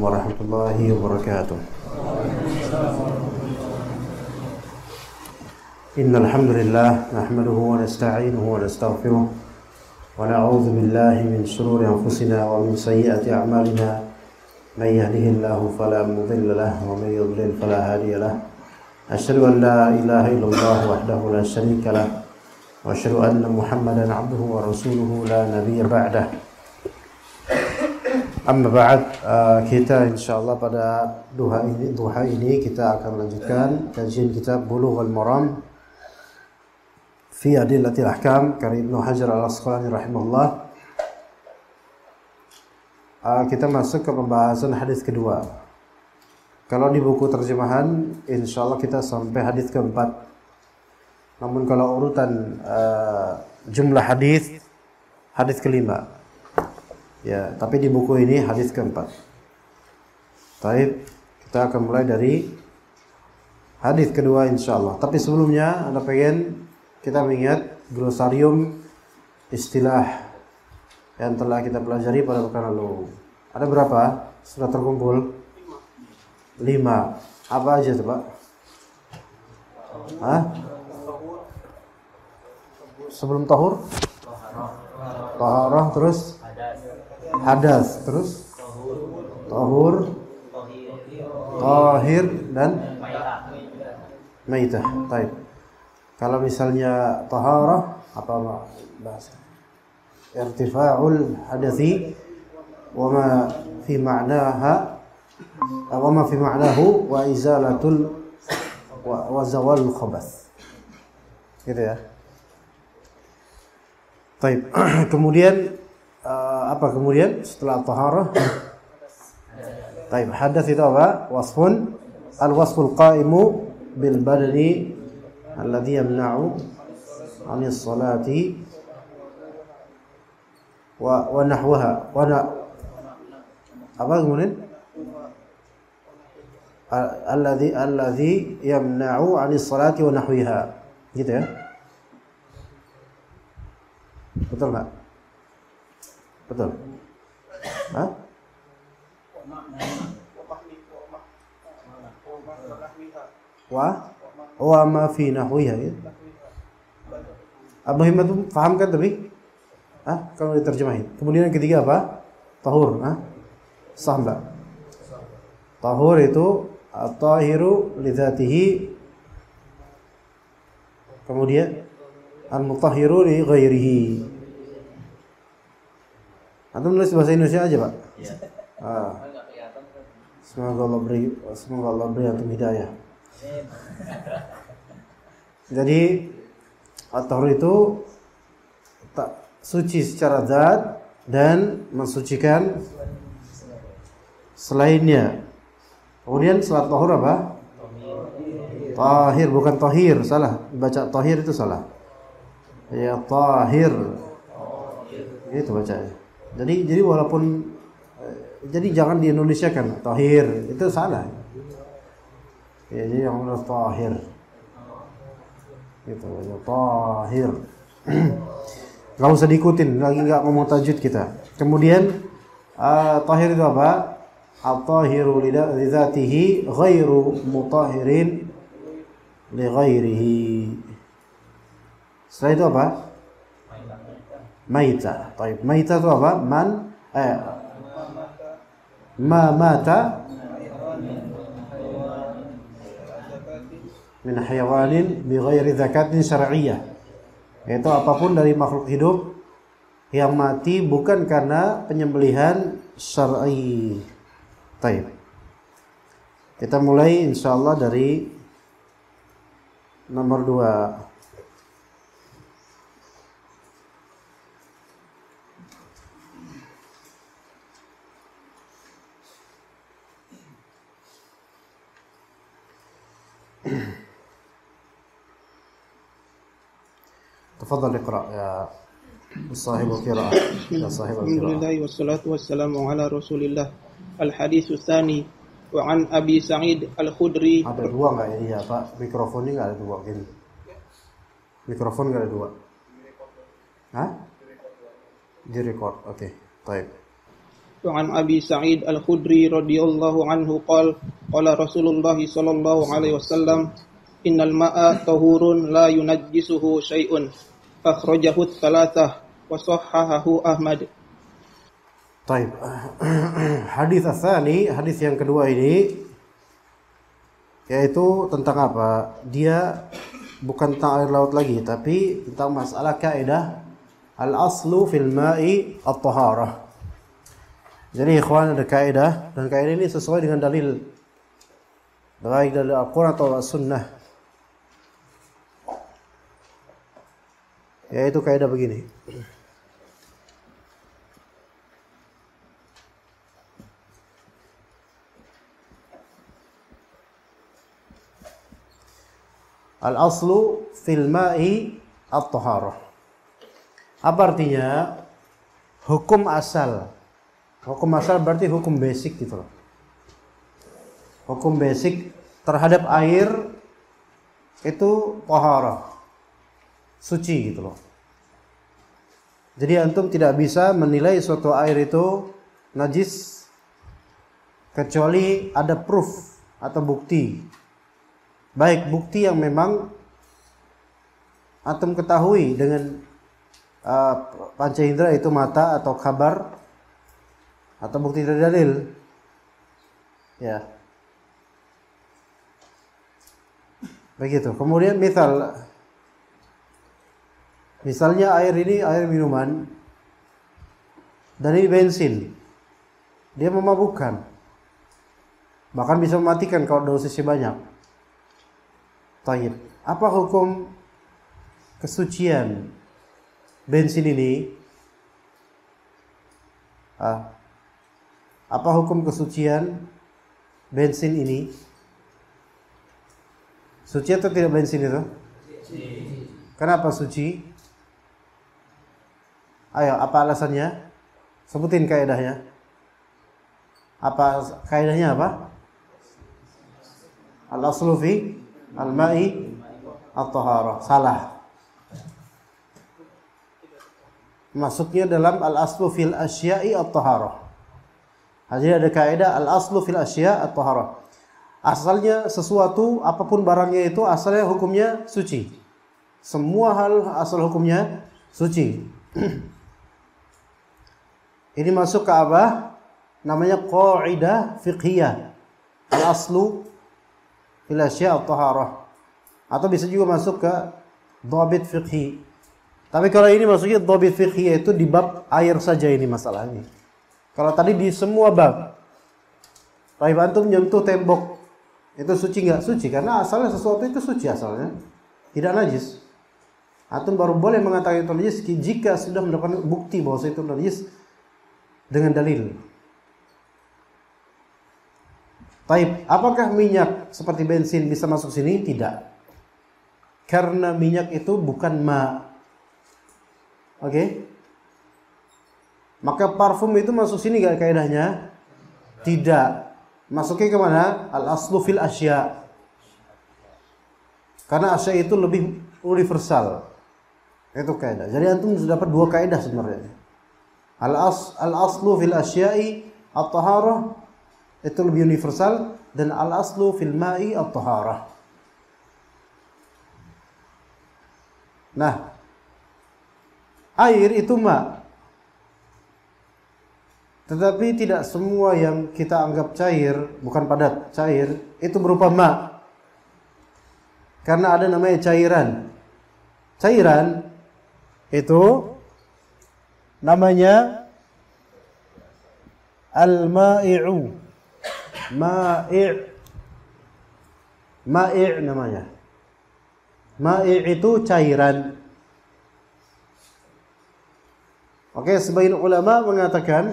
warahmatullahi wabarakatuh. Innal hamdalillah nahmaduhu wa nasta'inuhu wa nastaghfiruh wa na'udzu billahi min shururi anfusina wa min sayyiati a'malina. May yahdihillahu fala mudilla lahu wa may yudlil fala hadiya lahu. Asyhadu an la ilaha illallah wahdahu la syarika lahu wa asyhadu anna Muhammadan 'abduhu wa rasuluhu la nabiyya ba'dah. Amma ba'd, kita insyaallah pada duha ini kita akan melanjutkan kajian kitab Bulughul Maram fi Adillatil Ahkam karya Ibnu Hajar Al-Asqalani rahimahullah. Kita masuk ke pembahasan hadis kedua. Kalau di buku terjemahan insyaallah kita sampai hadis keempat. Namun kalau urutan jumlah hadis kelima. Ya, tapi di buku ini hadis keempat. Baik, kita akan mulai dari hadis kedua insyaallah. Tapi sebelumnya Anda pengen kita mengingat glosarium istilah yang telah kita pelajari pada pekan lalu. Ada berapa? Sudah terkumpul? 5. Apa aja tuh, Pak? Hah? Sebelum tahur? Taharah, terus hadas, terus tahur, tahir, dan maitah. Baik. Kalau misalnya taharah apa bahasa? Irtifa'ul hadathi wa ma fi ma'naha wa ma fi ma'nahu wa izalatul wa zawalul khabath. Gitu ya. Baik. Kemudian apa kemudian setelah taharah? Baik, hadas itu apa? Wasfun al-wasful qa'imu bil badani alladhi yamna'u 'anis salati wa nahwaha. Apa kemudian? Alladhi yamna'u 'anis salati wa nahwiha. Gitu ya. Betul enggak? Betul. Hah? Wa ma fi nahwiha ya. Abu Himad paham kan tapi? Kalau diterjemahin. Kemudian yang ketiga apa? Tahur, sah enggak? Tahur itu at-tahiru li dzatihi. Kemudian al-mutahhiru li ghairihi. Atau nulis bahasa Indonesia aja, Pak? Iya. Semoga Allah beri antum hidayah. Jadi at-tahur itu tak suci secara zat dan mensucikan selainnya. Kemudian setelah tahur apa? Tahir, bukan tahir, salah. Baca tahir itu salah. Ya tahir. Itu bacanya. Jadi walaupun jadi jangan di Indonesia kan tahir itu salah. Ya, jadi yang benar tahir. Gitu ya tahir. Enggak usah diikutin, lagi enggak ngomong tajwid kita. Kemudian tahir itu apa? At-tahiru li dzatihi ghairu mutahhirin li ghairihi. Setelah itu apa? Maita. Baik, maita itu apa? Ma mata min hayawanin bi ghairi zakatin syar'iyyah. Yaitu apapun dari makhluk hidup yang mati bukan karena penyembelihan syar'i. Baik. Kita mulai insyaallah dari nomor 2. تفضل اقرأ يا صاحب القراءة يا صاحب القراءة. الحمد لله والصلاة والسلام على رسول الله. الحديث الثاني وعن أبي سعيد الخدري. Ada dua nggak ini ya Pak? Mikrofonnya nggak ada dua gini. Mikrofon nggak ada dua. Hah? Di record. Oke. Baik. وعن أبي سعيد الخدري رضي الله عنه قال قال رسول الله صلى الله عليه وسلم إن الماء طهور لا ينجسه شيء أخرجه الثلاثة وصححه أحمد. Taib. Hadis tsani, hadis yang kedua ini yaitu tentang apa? Dia bukan tentang air laut lagi, tapi tentang masalah kaidah al-aslu fil ma'i at-taharah. Jadi ikhwan, ada kaidah, dan kaidah ini sesuai dengan dalil baik dari Al-Quran atau As-Sunnah. Yaitu kaidah begini. Al-aslu fil ma'i at-taharah. Apa artinya? Hukum asal. Hukum asal berarti hukum basic gitu loh. Hukum basic terhadap air itu taharah, suci gitu loh. Jadi antum tidak bisa menilai suatu air itu najis kecuali ada proof atau bukti. Baik bukti yang memang antum ketahui dengan panca indera itu mata atau kabar, atau bukti dari dalil. Ya. Begitu. Kemudian misalnya air ini air minuman dari bensin. Dia memabukkan. Bahkan bisa mematikan kalau dosisnya banyak. Taib. Apa hukum kesucian bensin ini? Apa hukum kesucian bensin ini? Suci atau tidak bensin itu? Suci. Kenapa suci? Ayo, apa alasannya? Sebutin kaidahnya. Apa kaidahnya apa? Al-aslu fi al-ma'i at-taharah. Salah. Masuknya dalam al-aslu fil asya'i at-taharah. Jadi ada kaidah al-aslu fil asya' at-taharah. Asalnya sesuatu, apapun barangnya itu asalnya hukumnya suci. Semua hal asal hukumnya suci. Ini masuk ke apa? Namanya qaidah fiqhiyah. Al-aslu fil asya' at-taharah. Atau bisa juga masuk ke dhabit fiqhi. Tapi kalau ini masuknya dhabit fiqhi, yaitu di bab air saja ini masalahnya. Kalau tadi di semua bab. Baik antum nyentuh tembok, itu suci enggak? Suci, karena asalnya sesuatu itu suci asalnya. Tidak najis. Antum baru boleh mengatakan itu najis jika sudah mendapatkan bukti bahwa itu najis dengan dalil. Taib, apakah minyak seperti bensin bisa masuk sini? Tidak. Karena minyak itu bukan ma. Oke? Maka parfum itu masuk sini enggak kaidahnya? Tidak. Masuknya ke mana? Al-aslu fil asya. Karena asya itu lebih universal. Itu kaidah. Jadi antum sudah dapat dua kaidah sebenarnya. Al-aslu fil asya'i at-taharah itu lebih universal, dan al-aslu fil ma'i at-taharah. Nah, air itu ma. Tetapi tidak semua yang kita anggap cair, bukan padat, cair, itu berupa ma. Karena ada namanya cairan. Cairan itu namanya al-ma'i'u. Ma'i' namanya. Ma'i' itu cairan. Oke, sebagian ulama mengatakan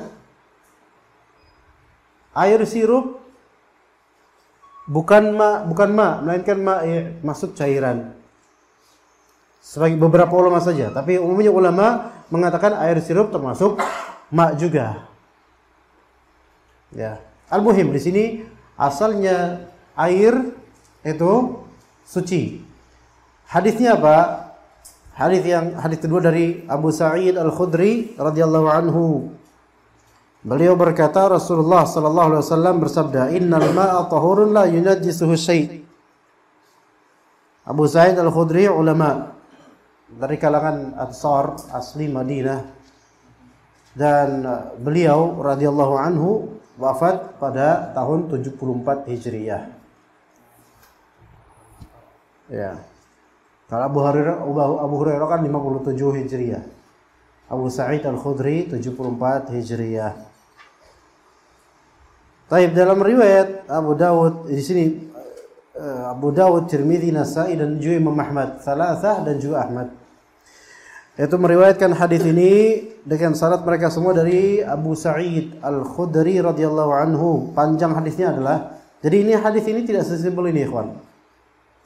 air sirup bukan ma, melainkan ma'i', masuk cairan. Sebagai beberapa ulama saja, tapi umumnya ulama mengatakan air sirup termasuk ma juga. Ya, al-muhim di sini asalnya air itu suci. Hadisnya apa? Hadis kedua dari Abu Sa'id Al-Khudri radhiyallahu anhu. Beliau berkata, Rasulullah sallallahu alaihi wasallam bersabda, "Innal ma'a tahurun la yunajjisuhu syai'." Abu Sa'id Al-Khudri, ulama dari kalangan Ansar asli Madinah, dan beliau radhiyallahu anhu wafat pada tahun 74 Hijriah. Ya. Kalau Abu Hurairah kan 57 Hijriah. Abu Sa'id Al-Khudri 74 Hijriah. Taib, dalam riwayat Abu Dawud di sini Abu Dawud, Tirmidzi, Nasa'i dan juga Imam Ahmad, Thalathah dan juga Ahmad, yaitu meriwayatkan hadis ini dengan syarat mereka semua dari Abu Sa'id Al-Khudri radhiyallahu anhu. Panjang hadisnya adalah, jadi ini hadis ini tidak sesimpel ini, ikhwan.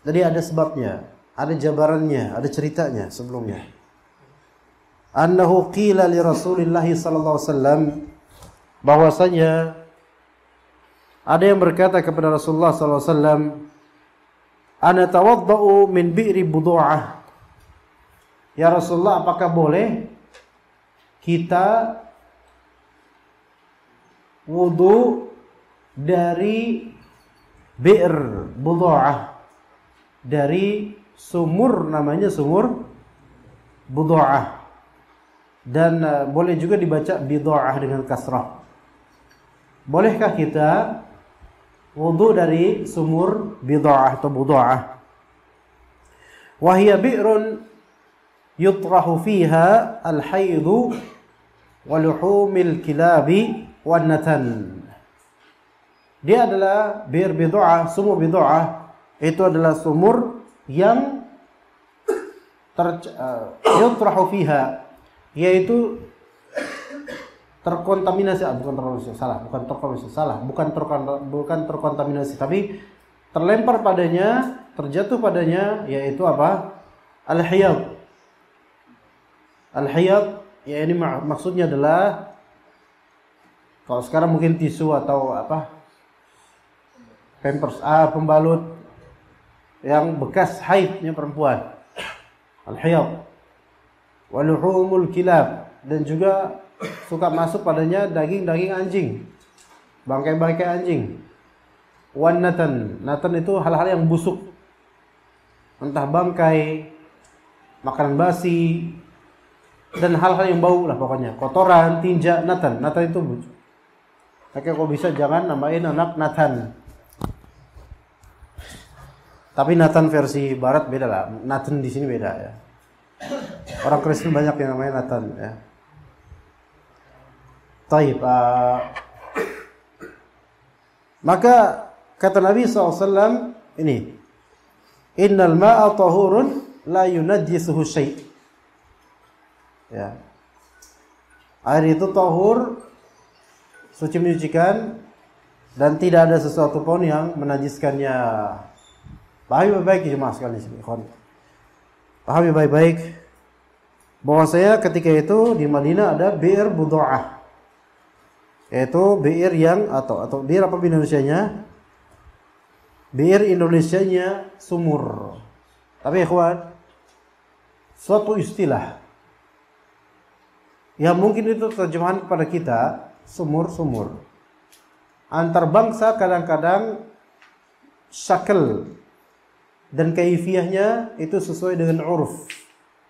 Jadi ada sebabnya, ada jabarannya, ada ceritanya sebelumnya. Annahu qila li Rasulillah sallallahu alaihi wasallam, bahwasanya ada yang berkata kepada Rasulullah sallallahu alaihi wasallam, "Ana tawaddau min bi'ri Budu'ah." Ya Rasulullah, apakah boleh kita wudu dari bi'r Budu'ah, dari sumur, namanya sumur Budu'ah, dan boleh juga dibaca Bidu'ah dengan kasrah. Bolehkah kita wudu dari sumur Bidu'ah atau Budu'ah? Wa hiya bi'run yutrahu fiha al-haidu wa luhumil kilabi wan natan. Dia adalah bir Bidu'ah, sumur Bidu'ah itu adalah sumur yang yutrahu fiha, yaitu terkontaminasi, bukan terkontaminasi, tapi terlempar padanya, terjatuh padanya, yaitu apa? Al-hiyad. Al-hiyad, ya ini maksudnya adalah, kalau sekarang mungkin tisu atau apa, pampers, pembalut yang bekas haidnya perempuan. Al-hiyad. Waluhumul kilab, dan juga suka masuk padanya daging-daging anjing, bangkai-bangkai anjing. Wan natan, natan itu hal-hal yang busuk, entah bangkai, makanan basi, dan hal-hal yang bau lah pokoknya, kotoran, tinja, natan. Natan itu busuk. Tapi kalau bisa jangan namain anak Nathan. Tapi Nathan versi barat beda lah. Nathan di sini beda ya. Orang Kristen banyak yang namanya Nathan ya. Taib. Maka kata Nabi SAW ini, innal ma'a tahurun la yunajjisuhu syai'. Ya. Air itu tahur, suci menyucikan, dan tidak ada sesuatu pun yang menajiskannya. Pahami baik-baik jemaah sekalian di sini, ikhwan. Pahami baik-baik bahwasanya ketika itu di Madinah ada bi'r Budu'ah, yaitu bi'r yang atau bi'r apa Indonesianya? Bi'r Indonesianya sumur. Tapi ikhwan, suatu istilah yang mungkin itu terjemahan kepada kita, sumur-sumur. Antar bangsa kadang-kadang syakal dan kaifiyahnya itu sesuai dengan uruf.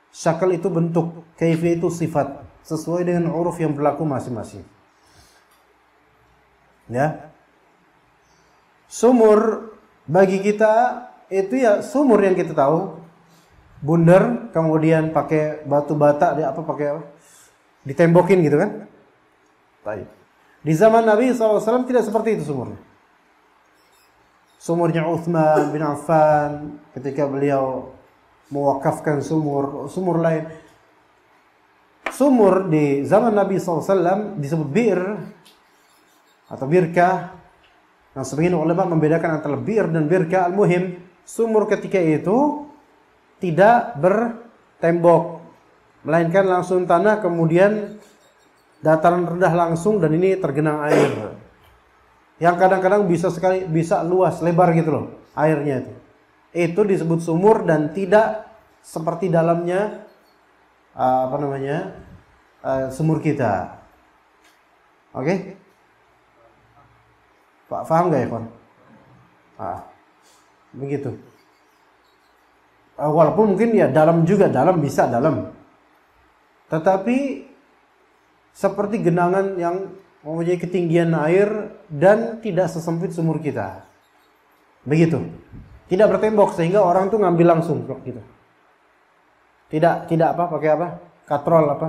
Syakal itu bentuk, kaifiyah itu sifat, sesuai dengan uruf yang berlaku masing-masing. Ya. Sumur bagi kita itu ya sumur yang kita tahu, bundar, kemudian pakai batu bata, ditembokin gitu kan. Baik. Di zaman Nabi SAW tidak seperti itu sumurnya. Sumurnya Uthman bin Affan ketika beliau mewakafkan sumur lain. Sumur di zaman Nabi SAW disebut bir atau birkah. Nah, sebagian ulama membedakan antara bir dan birkah. Al-muhim, sumur ketika itu tidak bertembok, melainkan langsung tanah, kemudian dataran rendah langsung, dan ini tergenang air. Yang kadang-kadang bisa luas, lebar gitu loh airnya itu. Itu disebut sumur dan tidak seperti dalamnya sumur kita. Oke? Paham gak ya, kawan? Begitu. Walaupun mungkin ya dalam juga, bisa dalam. Tetapi seperti genangan yang mempunyai ketinggian air dan tidak sesempit sumur kita. Begitu. Tidak bertembok sehingga orang tuh ngambil langsung gitu. Tidak apa, pakai apa? Katrol apa?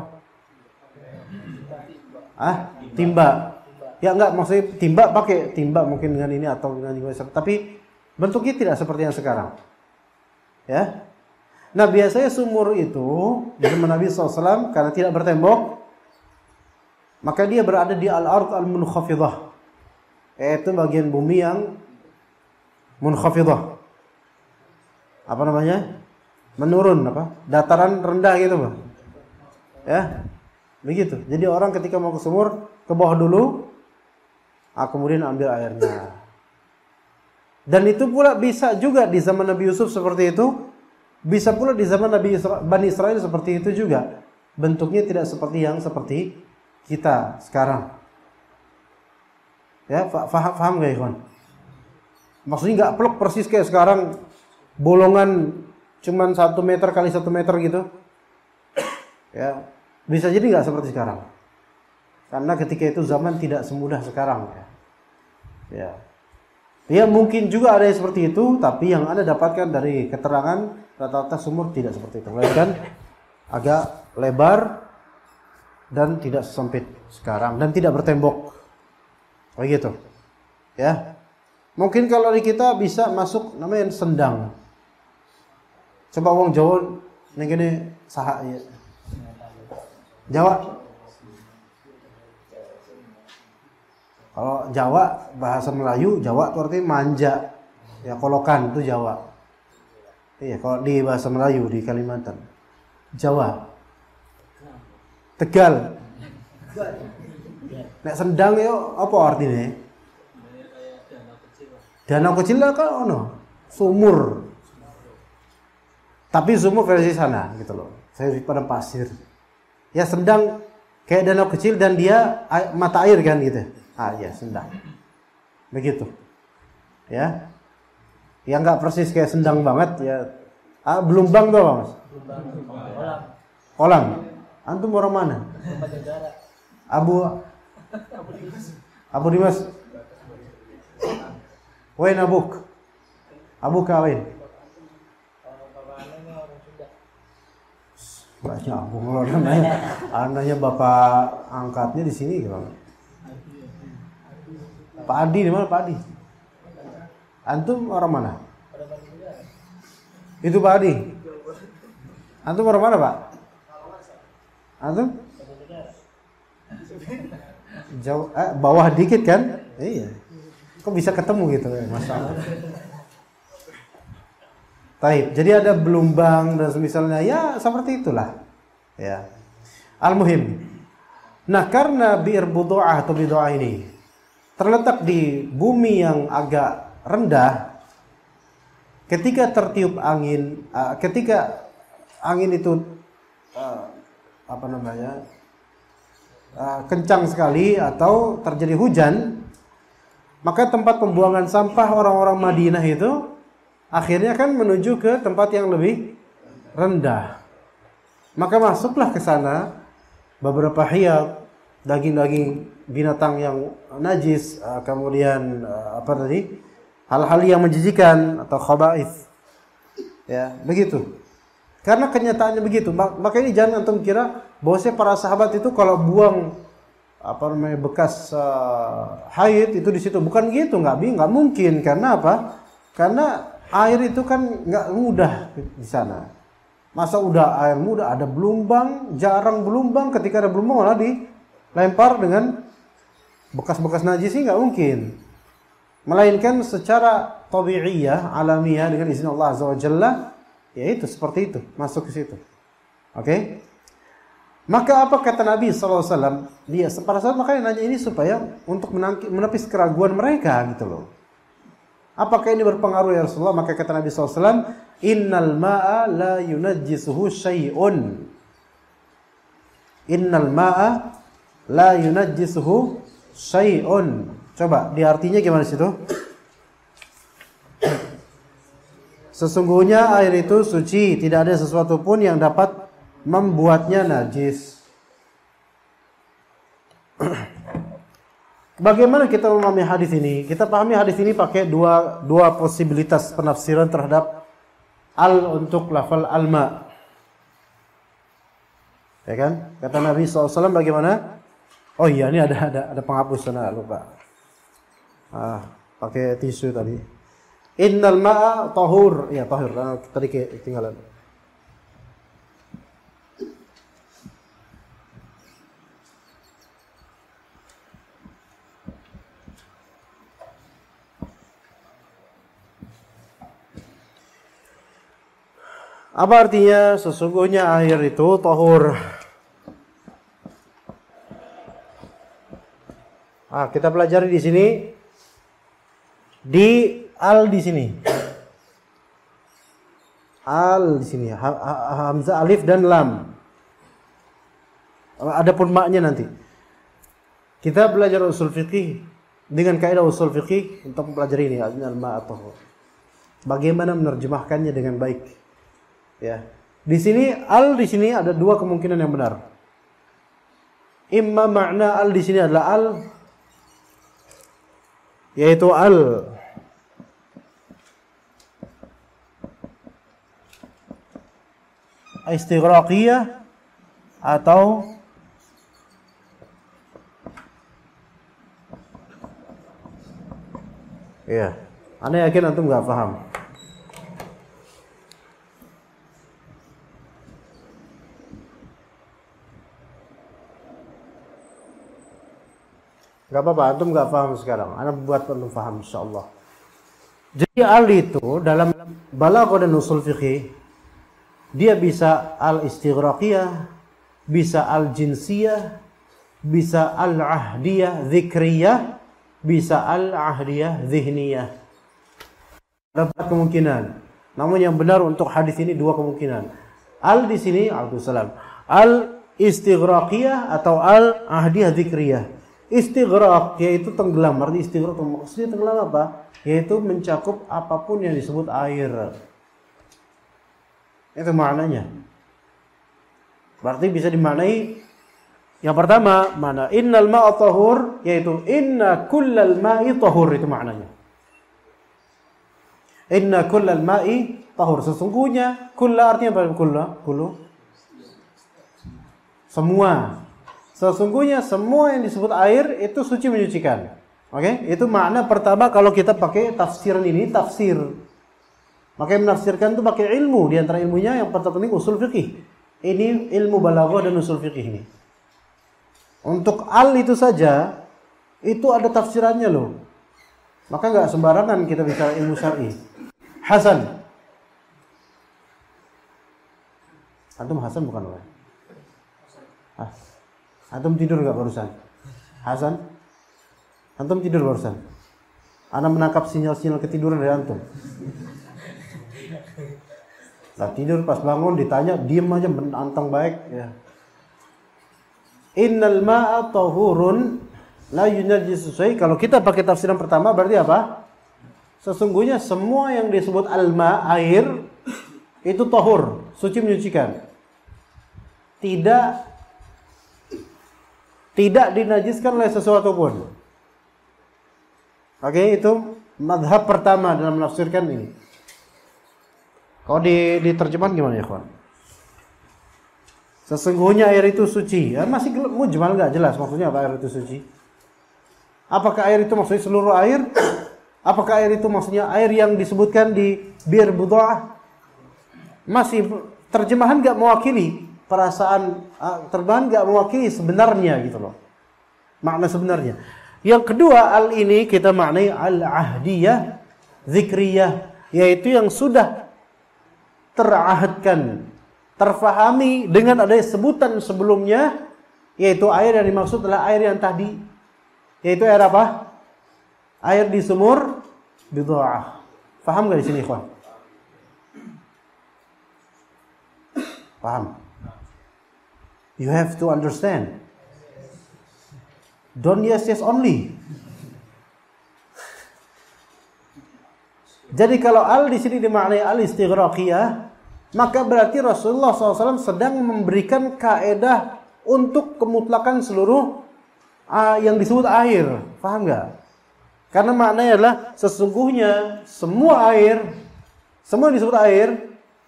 Timba. Ya enggak, maksudnya pakai timba mungkin dengan ini atau dengan ini, tapi bentuknya tidak seperti yang sekarang. Ya. Nah, biasanya sumur itu di zaman Nabi SAW karena tidak bertembok, maka dia berada di al-ard al-munkhafidhah, yaitu bagian bumi yang munkhafidhah. Apa namanya? Menurun apa? Dataran rendah gitu, Pak. Ya. Begitu. Jadi orang ketika mau ke sumur, ke bawah dulu, kemudian ambil airnya. Dan itu pula bisa juga di zaman Nabi Yusuf seperti itu, bisa pula di zaman Bani Israel seperti itu juga. Bentuknya tidak seperti kita sekarang. Ya, paham gak ya, kawan? Maksudnya nggak plek persis kayak sekarang, bolongan cuman 1 meter kali 1 meter gitu. Ya, bisa jadi nggak seperti sekarang. Karena ketika itu zaman tidak semudah sekarang. Ya. Ya mungkin juga ada yang seperti itu, tapi yang Anda dapatkan dari keterangan rata-rata sumur tidak seperti itu. Melainkan agak lebar dan tidak sempit sekarang dan tidak bertembok. Begitu. Ya. Mungkin kalau di kita bisa masuk namanya sendang. Coba wong Jawa ning kene saha ya. Jawa. Kalau Jawa bahasa Melayu, Jawa itu artinya manja. Ya kolokan itu Jawa. Iya, kalau di bahasa Melayu di Kalimantan. Jawa. Tegal. Nek sendang yo apa artinya? Danau kecil lah kan ono. Sumur. Tapi sumur versi sana gitu loh. Saya di padang pasir. Ya sendang kayak danau kecil dan dia mata air kan gitu. Ya sendang. Begitu. Ya. Yang enggak persis kayak sendang banget ya. Belumbang tuh, Mas. Kolam. Antum orang mana? Abu Dimas. Wain abuk. Abu kawin. Banyak abung loh anaknya bapak angkatnya di sini gimana? Pak Adi di mana Pak Adi? Antum orang mana? Itu Pak Adi. Antum orang mana Pak? Antum? Jauh, bawah dikit kan? Iya. Kok bisa ketemu gitu ya, masalah. Taib. Jadi ada belumbang dan semisalnya ya seperti itulah. Ya. Al-muhim. Nah, karena bi'r budu'ah atau bidu'ah ini terletak di bumi yang agak rendah, ketika tertiup angin, ketika angin itu kencang sekali atau terjadi hujan, maka tempat pembuangan sampah orang-orang Madinah itu akhirnya kan menuju ke tempat yang lebih rendah. Maka masuklah ke sana beberapa hiyat, daging-daging binatang yang najis, kemudian hal-hal yang menjijikan atau khaba'ith. Ya, begitu. Karena kenyataannya begitu. Maka ini jangan antum kira bahwasanya para sahabat itu kalau buang bekas haid itu di situ, bukan gitu, nggak mungkin. Karena apa? Karena air itu kan nggak mudah di sana. Masa udah air mudah, ada belumbang, jarang belumbang. Ketika ada belumbang malah dilempar dengan bekas-bekas najis, sih nggak mungkin. Melainkan secara tabi'iyah, alamiah dengan izin Allah Azza wa Jalla, yaitu seperti itu, masuk ke situ. Oke? Maka apa kata Nabi SAW? Dia para sahabat makanya nanya ini supaya untuk menepis keraguan mereka gitu loh. Apakah ini berpengaruh ya Rasulullah? Maka kata Nabi SAW, innal ma'a la yunajjisuhu syai'un. Innal ma'a la yunajjisuhu syai'un. Coba di artinya gimana di situ? Sesungguhnya air itu suci, tidak ada sesuatu pun yang dapat membuatnya najis. Bagaimana kita memahami hadis ini? Kita pahami hadis ini pakai dua posibilitas penafsiran terhadap untuk lafal alma. Ya kan? Kata Nabi SAW bagaimana? Oh iya, ini ada penghapus sana, lupa. Pakai tisu tadi. Innal ma'a tahur. Ya, tahur. Tadi ketinggalan. Apa artinya? Sesungguhnya air itu tahur. Kita pelajari di sini. Di sini. Al di sini. Hamzah, alif dan lam. Adapun maknya nanti. Kita belajar usul fikih dengan kaidah usul fikih untuk mempelajari ini al-ma' at-tahur. Bagaimana menerjemahkannya dengan baik. Ya. Di sini ada dua kemungkinan yang benar. Imma makna al di sini adalah al, yaitu al istighraqiyah atau ya, Anda yakin antum nggak paham? Gak apa-apa, antum gak paham sekarang. Anda buat antum paham insyaallah. Jadi al itu dalam balaghah dan usul fikih, dia bisa al-istighraqiyah, bisa al-jinsiyah, bisa al-ahdiyah dzikriyah, bisa al-ahdiyah dzihniyah. Ada empat kemungkinan. Namun yang benar untuk hadis ini dua kemungkinan. Al di sini, Waalaikumsalam, al-istighraqiyah atau al-ahdiyah dzikriyah. Istighraq yaitu tenggelam. Arti istighraq maksudnya tenggelam apa? Yaitu mencakup apapun yang disebut air. Itu maknanya. Berarti bisa dimaknai yang pertama, mana innal ma'a tahur, yaitu inna kullal ma'i tahur, itu maknanya. Inna kullal ma'i tahur, sesungguhnya kulla artinya apa? Kullu semua. Sesungguhnya semua yang disebut air itu suci menyucikan. Oke? Itu makna pertama kalau kita pakai tafsiran ini, tafsir. Makanya menafsirkan itu pakai ilmu. Di antara ilmunya yang pertama ini usul fikih. Ini ilmu balaghah dan usul fikih ini. Untuk al itu saja, itu ada tafsirannya loh. Maka nggak sembarangan kita bicara ilmu syar'i. Hasan. Antum Hasan bukan orang? Antum tidur nggak barusan? Hasan? Antum tidur barusan? Ana menangkap sinyal-sinyal ketiduran dari antum. Nah, tidur pas bangun ditanya, diem aja menantang baik ya. Innal ma'a tahurun la yunajjisu syai'. Kalau kita pakai tafsiran pertama berarti apa? Sesungguhnya semua yang disebut alma, air, itu tahur, suci menyucikan. Tidak dinajiskan oleh sesuatu pun. Oke, itu madhab pertama dalam menafsirkan ini. Kalau di terjemahan gimana ya, kawan? Sesungguhnya air itu suci. Ya, masih mujmal nggak jelas maksudnya apa air itu suci. Apakah air itu maksudnya seluruh air? Apakah air itu maksudnya air yang disebutkan di Bir Budha'ah? Masih terjemahan nggak mewakili perasaan, terjemahan nggak mewakili sebenarnya gitu loh. Makna sebenarnya. Yang kedua, al ini kita maknai al-ahdiyah dzikriyah, yaitu yang sudah terahadkan, terfahami dengan adanya sebutan sebelumnya, yaitu air yang dimaksud adalah air yang tadi, yaitu air apa? Air di sumur Budha'ah. Paham nggak di sini, ikhwan? Paham? You have to understand. Don't yes only. Jadi kalau al di sini dimaknai al-istighraqiyah, maka berarti Rasulullah SAW sedang memberikan kaedah untuk kemutlakan seluruh yang disebut air. Paham nggak? Karena maknanya adalah sesungguhnya semua air, semua yang disebut air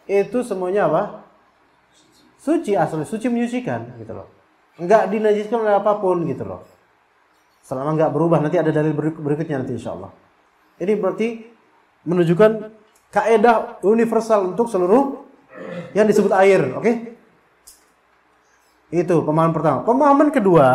itu semuanya apa? Suci, asli suci, menyucikan gitu loh. Enggak dinajiskan oleh apapun gitu loh. Selama enggak berubah, nanti ada dalil berikutnya nanti insyaallah. Ini berarti menunjukkan kaedah universal untuk seluruh yang disebut air, oke? Itu pemahaman pertama. Pemahaman kedua,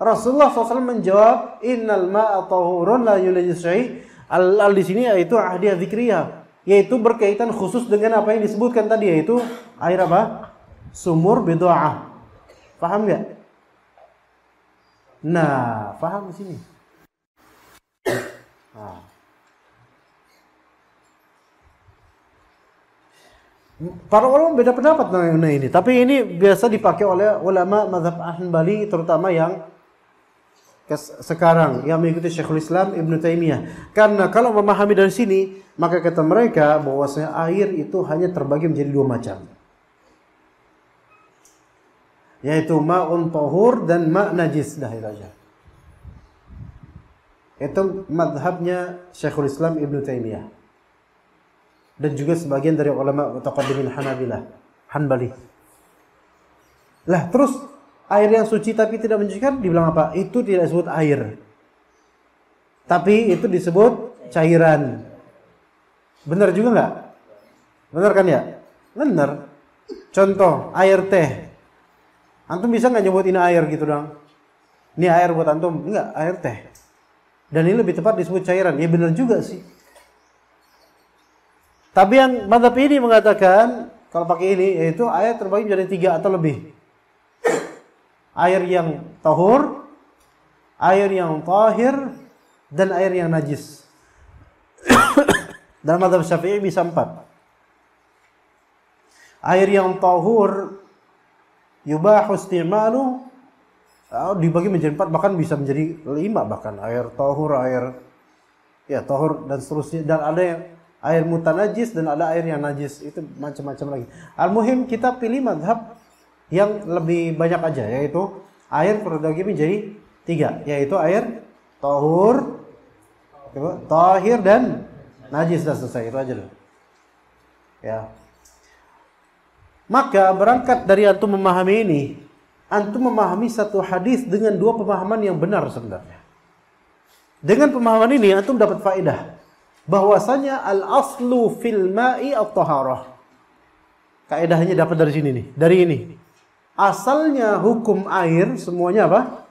Rasulullah SAW menjawab, innal ma'a tahurun la yunajjis syai'. Al di sini yaitu ahdiyah dzikriyah, yaitu berkaitan khusus dengan apa yang disebutkan tadi, yaitu air apa? Sumur bid'ah. Paham enggak? Nah, paham di sini. Nah. Para ulama beda pendapat mengenai ini, tapi ini biasa dipakai oleh ulama mazhab Hanbali, terutama yang sekarang yang mengikuti Syekhul Islam Ibnu Taimiyah. Karena kalau memahami dari sini, maka kata mereka bahwasanya air itu hanya terbagi menjadi dua macam, yaitu ma'un tahur dan ma' najis. Dah itu aja. Itu mazhabnya Syekhul Islam Ibnu Taimiyah dan juga sebagian dari ulama mutaqaddimin Hanbali. Lah terus air yang suci tapi tidak menyucikan dibilang apa? Itu tidak disebut air, tapi itu disebut cairan. Benar juga nggak? Benar kan ya? Benar. Contoh air teh. Antum bisa nggak nyebut ini air gitu dong? Ini air buat antum? Enggak, air teh. Dan ini lebih tepat disebut cairan. Ya benar juga sih. Tapi yang mazhab ini mengatakan kalau pakai ini yaitu air terbagi menjadi 3 atau lebih. Air yang tahur, air yang tahir, dan air yang najis. Dalam mazhab Syafi'i bisa 4. Air yang tahur yubahu istimalu dibagi menjadi 4, bahkan bisa menjadi 5 bahkan. Air tahur, air ya tahur dan seterusnya, dan ada yang air mutanajis dan ada air yang najis, itu macam-macam lagi. Al-muhim kita pilih mazhab yang lebih banyak aja, yaitu air terbagi menjadi 3, yaitu air tahur, tahir dan najis. Dah selesai, itu aja loh. Ya. Maka berangkat dari antum memahami ini, antum memahami satu hadis dengan 2 pemahaman yang benar sebenarnya. Dengan pemahaman ini antum dapat faedah bahwasanya al-aslu fil ma'i at-taharah. Kaedahnya dapat dari sini nih, dari ini. Asalnya hukum air semuanya apa?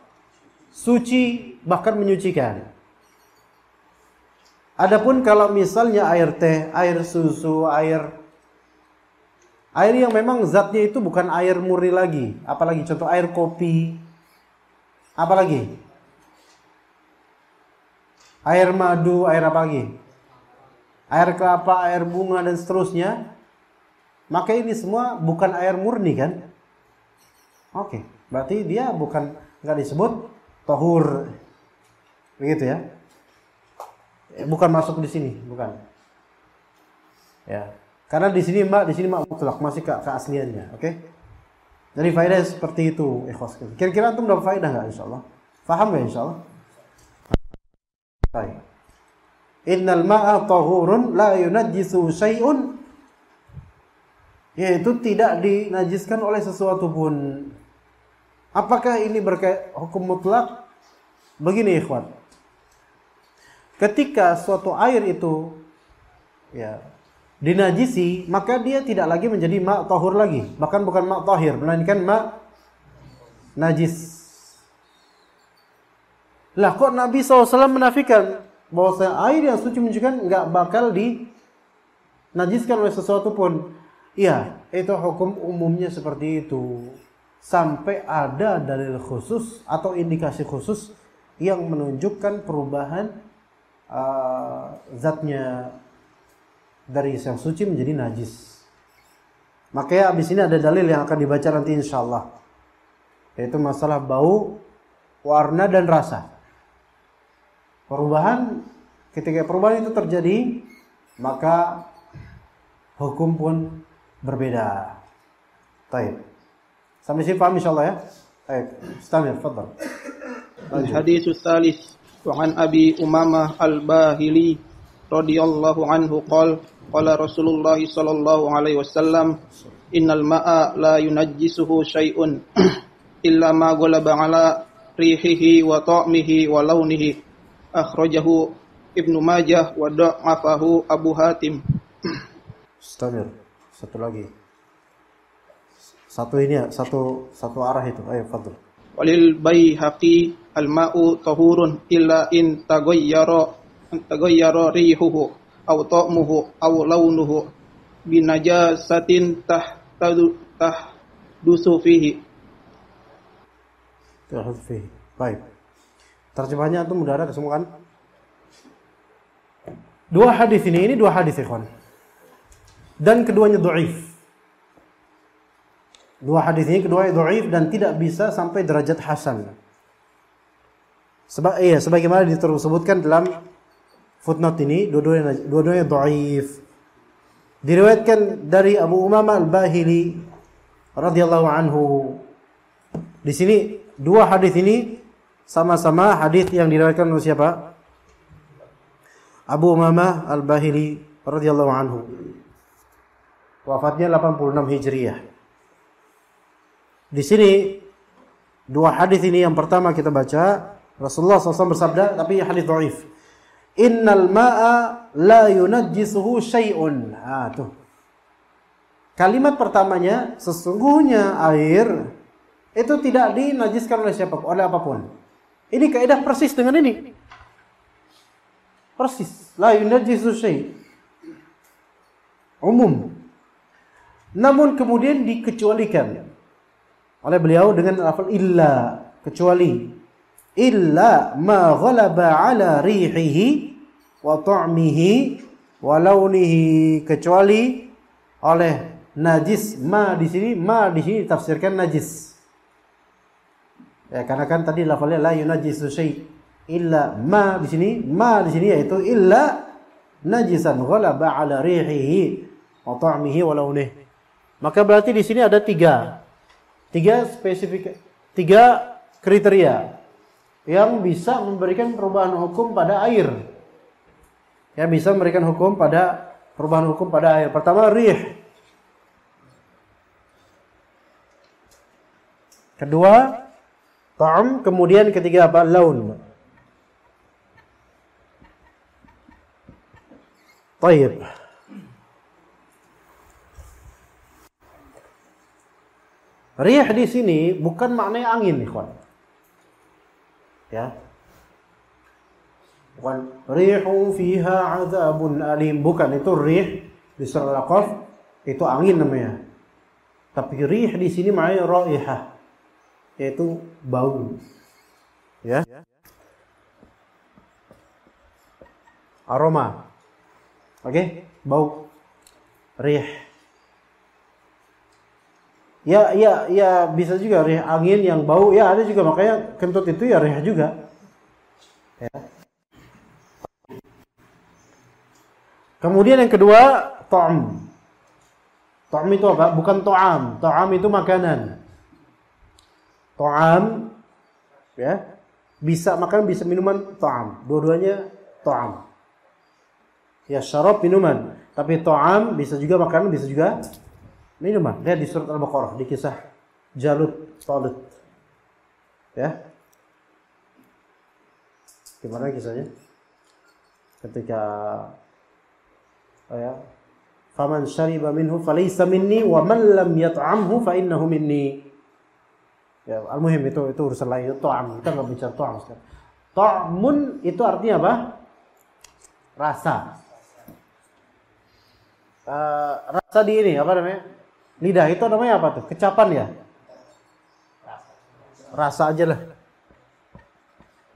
Suci, bahkan menyucikan. Adapun kalau misalnya air teh, air susu, air yang memang zatnya itu bukan air murni lagi, apalagi contoh air kopi, apalagi air madu, air apa lagi? Air kelapa, air bunga dan seterusnya, maka ini semua bukan air murni kan? Oke, berarti dia nggak disebut tahur, begitu ya? Bukan masuk di sini, bukan. Ya, karena di sini mutlak, masih ke keasliannya, oke? Jadi faedah seperti itu, ikhwas. Kira-kira antum dapat faedah nggak, insyaallah? Faham nggak, insyaallah? Baik. Innal ma'a tahurun la yunajjisu syai'un, yaitu tidak dinajiskan oleh sesuatu pun. Apakah ini berkait hukum mutlak? Begini ikhwan, ketika suatu air itu ya dinajisi, maka dia tidak lagi menjadi ma' tahur lagi, bahkan bukan ma' tahir, melainkan ma' najis. Lah kok Nabi SAW menafikan bahwa air yang suci menyucikan nggak bakal dinajiskan oleh sesuatu pun? Iya, itu hukum umumnya seperti itu. Sampai ada dalil khusus atau indikasi khusus yang menunjukkan perubahan zatnya dari yang suci menjadi najis. Makanya abis ini ada dalil yang akan dibaca nanti insyaallah, yaitu masalah bau warna dan rasa. Perubahan, ketika perubahan itu terjadi, maka hukum pun berbeda. Baik. Sampai sini paham insyaallah ya? Baik. Istamir, fadhal. الحديث الثالث وعن أبي أمامة الباهلي رضي الله عنه قال قال رسول الله صلى الله عليه وسلم إن الماء لا ينجسه شيء إلا ما غلب على ريحه وطعمه ولونه أخرجه ابن ماجه وضعفه أبو حاتم. Istamir. Satu lagi. Satu ini ya, satu arah itu. Ayo, fadhal. Walil Baihaqi al-ma'u tahurun illa in taghayyara rihuhu aw ta'muhu aw launuhu binajasatin tahdusu fihi. Tahdusu fihi. Baik. Terjemahannya itu mudah ada semua kan? Dua hadis ini dua hadis ikhwan. Dan keduanya dhaif. Dua hadis ini keduanya dhaif dan tidak bisa sampai derajat hasan. Sebagaimana disebutkan dalam footnote ini, dua-duanya dhaif. Diriwayatkan dari Abu Umamah Al-Bahili radhiyallahu anhu. Di sini dua hadis ini sama-sama hadis yang diriwayatkan oleh siapa? Abu Umamah Al-Bahili radhiyallahu anhu. Wafatnya 86 Hijriah. Di sini dua hadis ini yang pertama kita baca, Rasulullah SAW bersabda, tapi hadis dhaif. Innal ma'a la yunajjisuhu syai'un. Tuh. Kalimat pertamanya, sesungguhnya air itu tidak dinajiskan oleh siapapun, oleh apapun. Ini kaidah persis dengan ini. Persis. La yunajjisu syai'. Umum. Namun kemudian dikecualikan oleh beliau dengan lafaz illa, kecuali illa ma ghalaba ala rihihi wa ta'mihi wa launihi, kecuali oleh najis. Ma di sini ditafsirkan najis. Ya, karena kan tadi lafaznya la yunajjisu syai', illa ma di sini yaitu illa najisan ghalaba ala rihihi wa ta'mihi wa launihi. Maka berarti di sini ada tiga kriteria yang bisa memberikan perubahan hukum pada air. Yang bisa memberikan perubahan hukum pada air. Pertama, rih. Kedua, ta'am. Kemudian ketiga apa? Laun. Tayyib. Rih di sini bukan maknanya angin, ikhwan. Ya. Bukan rihu fiha azabun alim, bukan itu rih di surah Al-Aqaf itu angin namanya. Tapi rih di sini maknanya raihah, yaitu bau. Ya. Aroma. Oke, bau. Rih. Ya bisa juga rih angin yang bau. Ya ada juga, makanya kentut itu ya rih juga. Ya. Kemudian yang kedua, ta'am. Ta'am itu apa? Bukan ta'am. Ta'am itu makanan. Ta'am ya, bisa makan bisa minuman, ta'am. Dua-duanya ta'am. Ya, syarab minuman, tapi ta'am bisa juga makanan, bisa juga minuman. Lihat di surat Al-Baqarah, di kisah Jalut Talut. Ya. Gimana kisahnya? Ketika faman syariba minhu falaysa minni wa man lam yat'amhu fa innahu minni. Ya, al-muhim itu urusan lain, itu ta'am. Kita enggak bicara ta'am sekarang. Ta'mun itu artinya apa? Rasa. Rasa di ini apa namanya? Lidah itu namanya apa tuh? Kecapan ya? Rasa aja lah.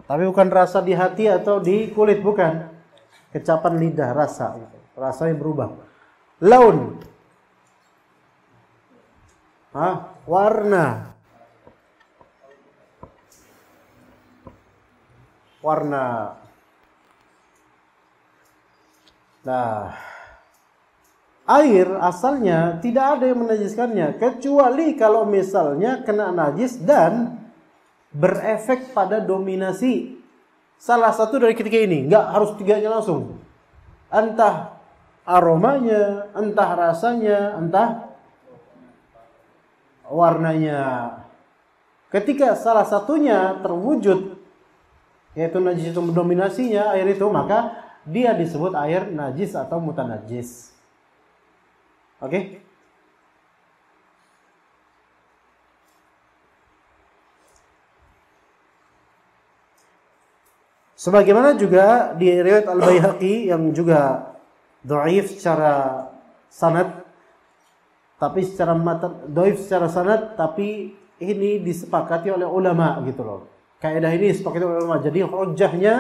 Tapi bukan rasa di hati atau di kulit, bukan. Kecapan lidah, rasa. Rasanya berubah. Laun. Warna. warna. Nah, air asalnya tidak ada yang menajiskannya kecuali kalau misalnya kena najis dan berefek pada dominasi salah satu dari ketiga ini. Enggak harus tiganya langsung. Entah aromanya, entah rasanya, entah warnanya. Ketika salah satunya terwujud, yaitu najis itu mendominasinya air itu, maka dia disebut air najis atau mutanajis. Oke? Sebagaimana juga di riwayat Al-Baihaqi yang juga dhaif secara sanad, tapi secara matan dhaif secara sanad, tapi ini disepakati oleh ulama gitu loh. Kaidah ini disepakati oleh ulama. Jadi hujjahnya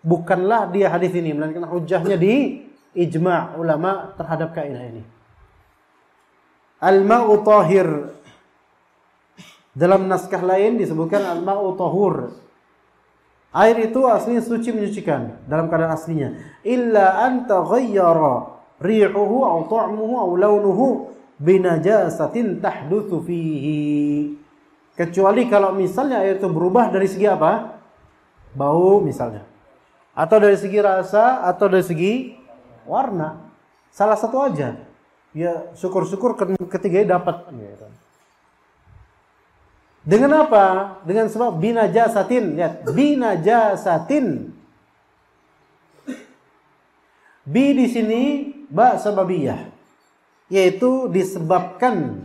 bukanlah dia hadis ini, melainkan hujjahnya di ijma' ulama terhadap kaidah ini. Al-ma'u tahir. Dalam naskah lain disebutkan al-ma'u tahur. Air itu aslinya suci, menyucikan dalam keadaan aslinya. Illa an taghayyara rihuhu aw ta'muhu aw launuhu binajasatin tahdutsu fihi. Kecuali kalau misalnya air itu berubah dari segi apa? Bau misalnya. Atau dari segi rasa, atau dari segi warna. Salah satu aja. Ya syukur-syukur ketiganya dapat. Dengan apa? Dengan sebab binajasatin. Lihat, binajasatin. Bi di sini ba sababiyah, yaitu disebabkan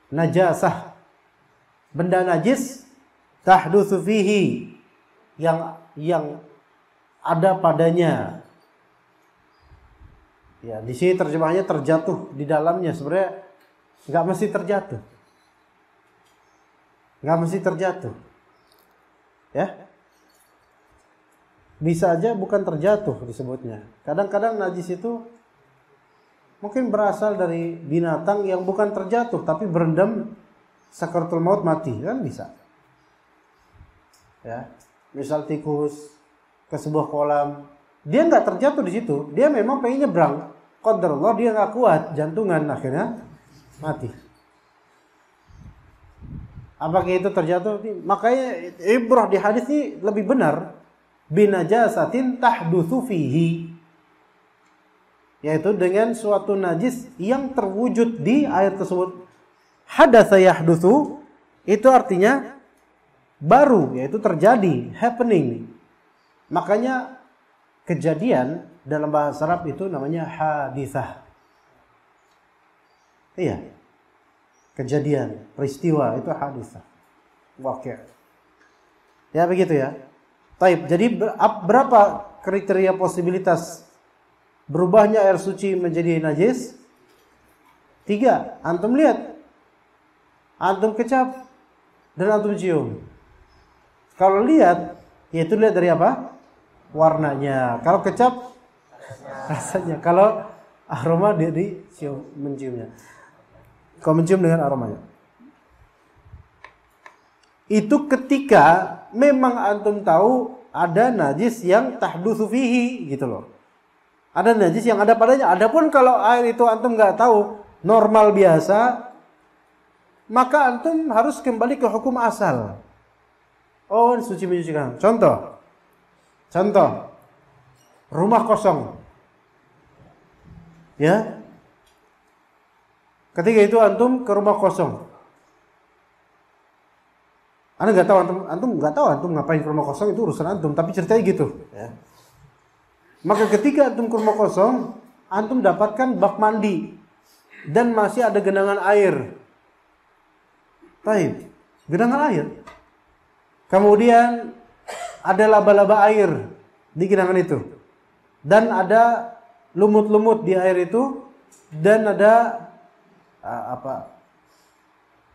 najasah, benda najis, tahdutsu fihi, yang ada padanya. Ya, di sini terjemahnya terjatuh di dalamnya. Sebenarnya nggak mesti terjatuh. Nggak mesti terjatuh. Ya. Bisa aja bukan terjatuh disebutnya. Kadang-kadang najis itu mungkin berasal dari binatang yang bukan terjatuh tapi berendam sakaratul maut, mati, kan bisa. Ya. Misal tikus ke sebuah kolam, dia nggak terjatuh di situ, dia memang pengen nyebrang. Qadarullah dia nggak kuat, jantungan, akhirnya mati. Apakah itu terjatuh? Makanya ibrah di hadis ini lebih benar binajasatin tahdutsu fihi, yaitu dengan suatu najis yang terwujud di air tersebut. Hadatsa yahdutsu itu artinya baru, yaitu terjadi, happening. Makanya kejadian dalam bahasa Arab itu namanya haditsah. Iya. Kejadian, peristiwa itu haditsah. Waqi'. Ya begitu ya. Taib. Jadi berapa kriteria posibilitas berubahnya air suci menjadi najis? 3. Antum lihat. Antum kecap dan antum cium. Kalau lihat, yaitu lihat dari apa? Warnanya. Kalau kecap, rasanya. Kalau aroma dia dicium, menciumnya. Kau mencium dengan aromanya. Itu ketika memang antum tahu ada najis yang tahdutsu fihi gitu loh. Ada najis yang ada padanya. Adapun kalau air itu antum nggak tahu, normal biasa, maka antum harus kembali ke hukum asal. Oh, suci menyucikan. Contoh, rumah kosong. Ya. Ketika itu antum ke rumah kosong. Anda nggak tahu, antum nggak tahu antum ngapain ke rumah kosong, itu urusan antum. Tapi ceritanya gitu. Ya. Maka ketika antum ke rumah kosong, antum dapatkan bak mandi dan masih ada genangan air. Baik, genangan air. Kemudian ada laba-laba air di genangan itu, dan ada lumut-lumut di air itu, dan ada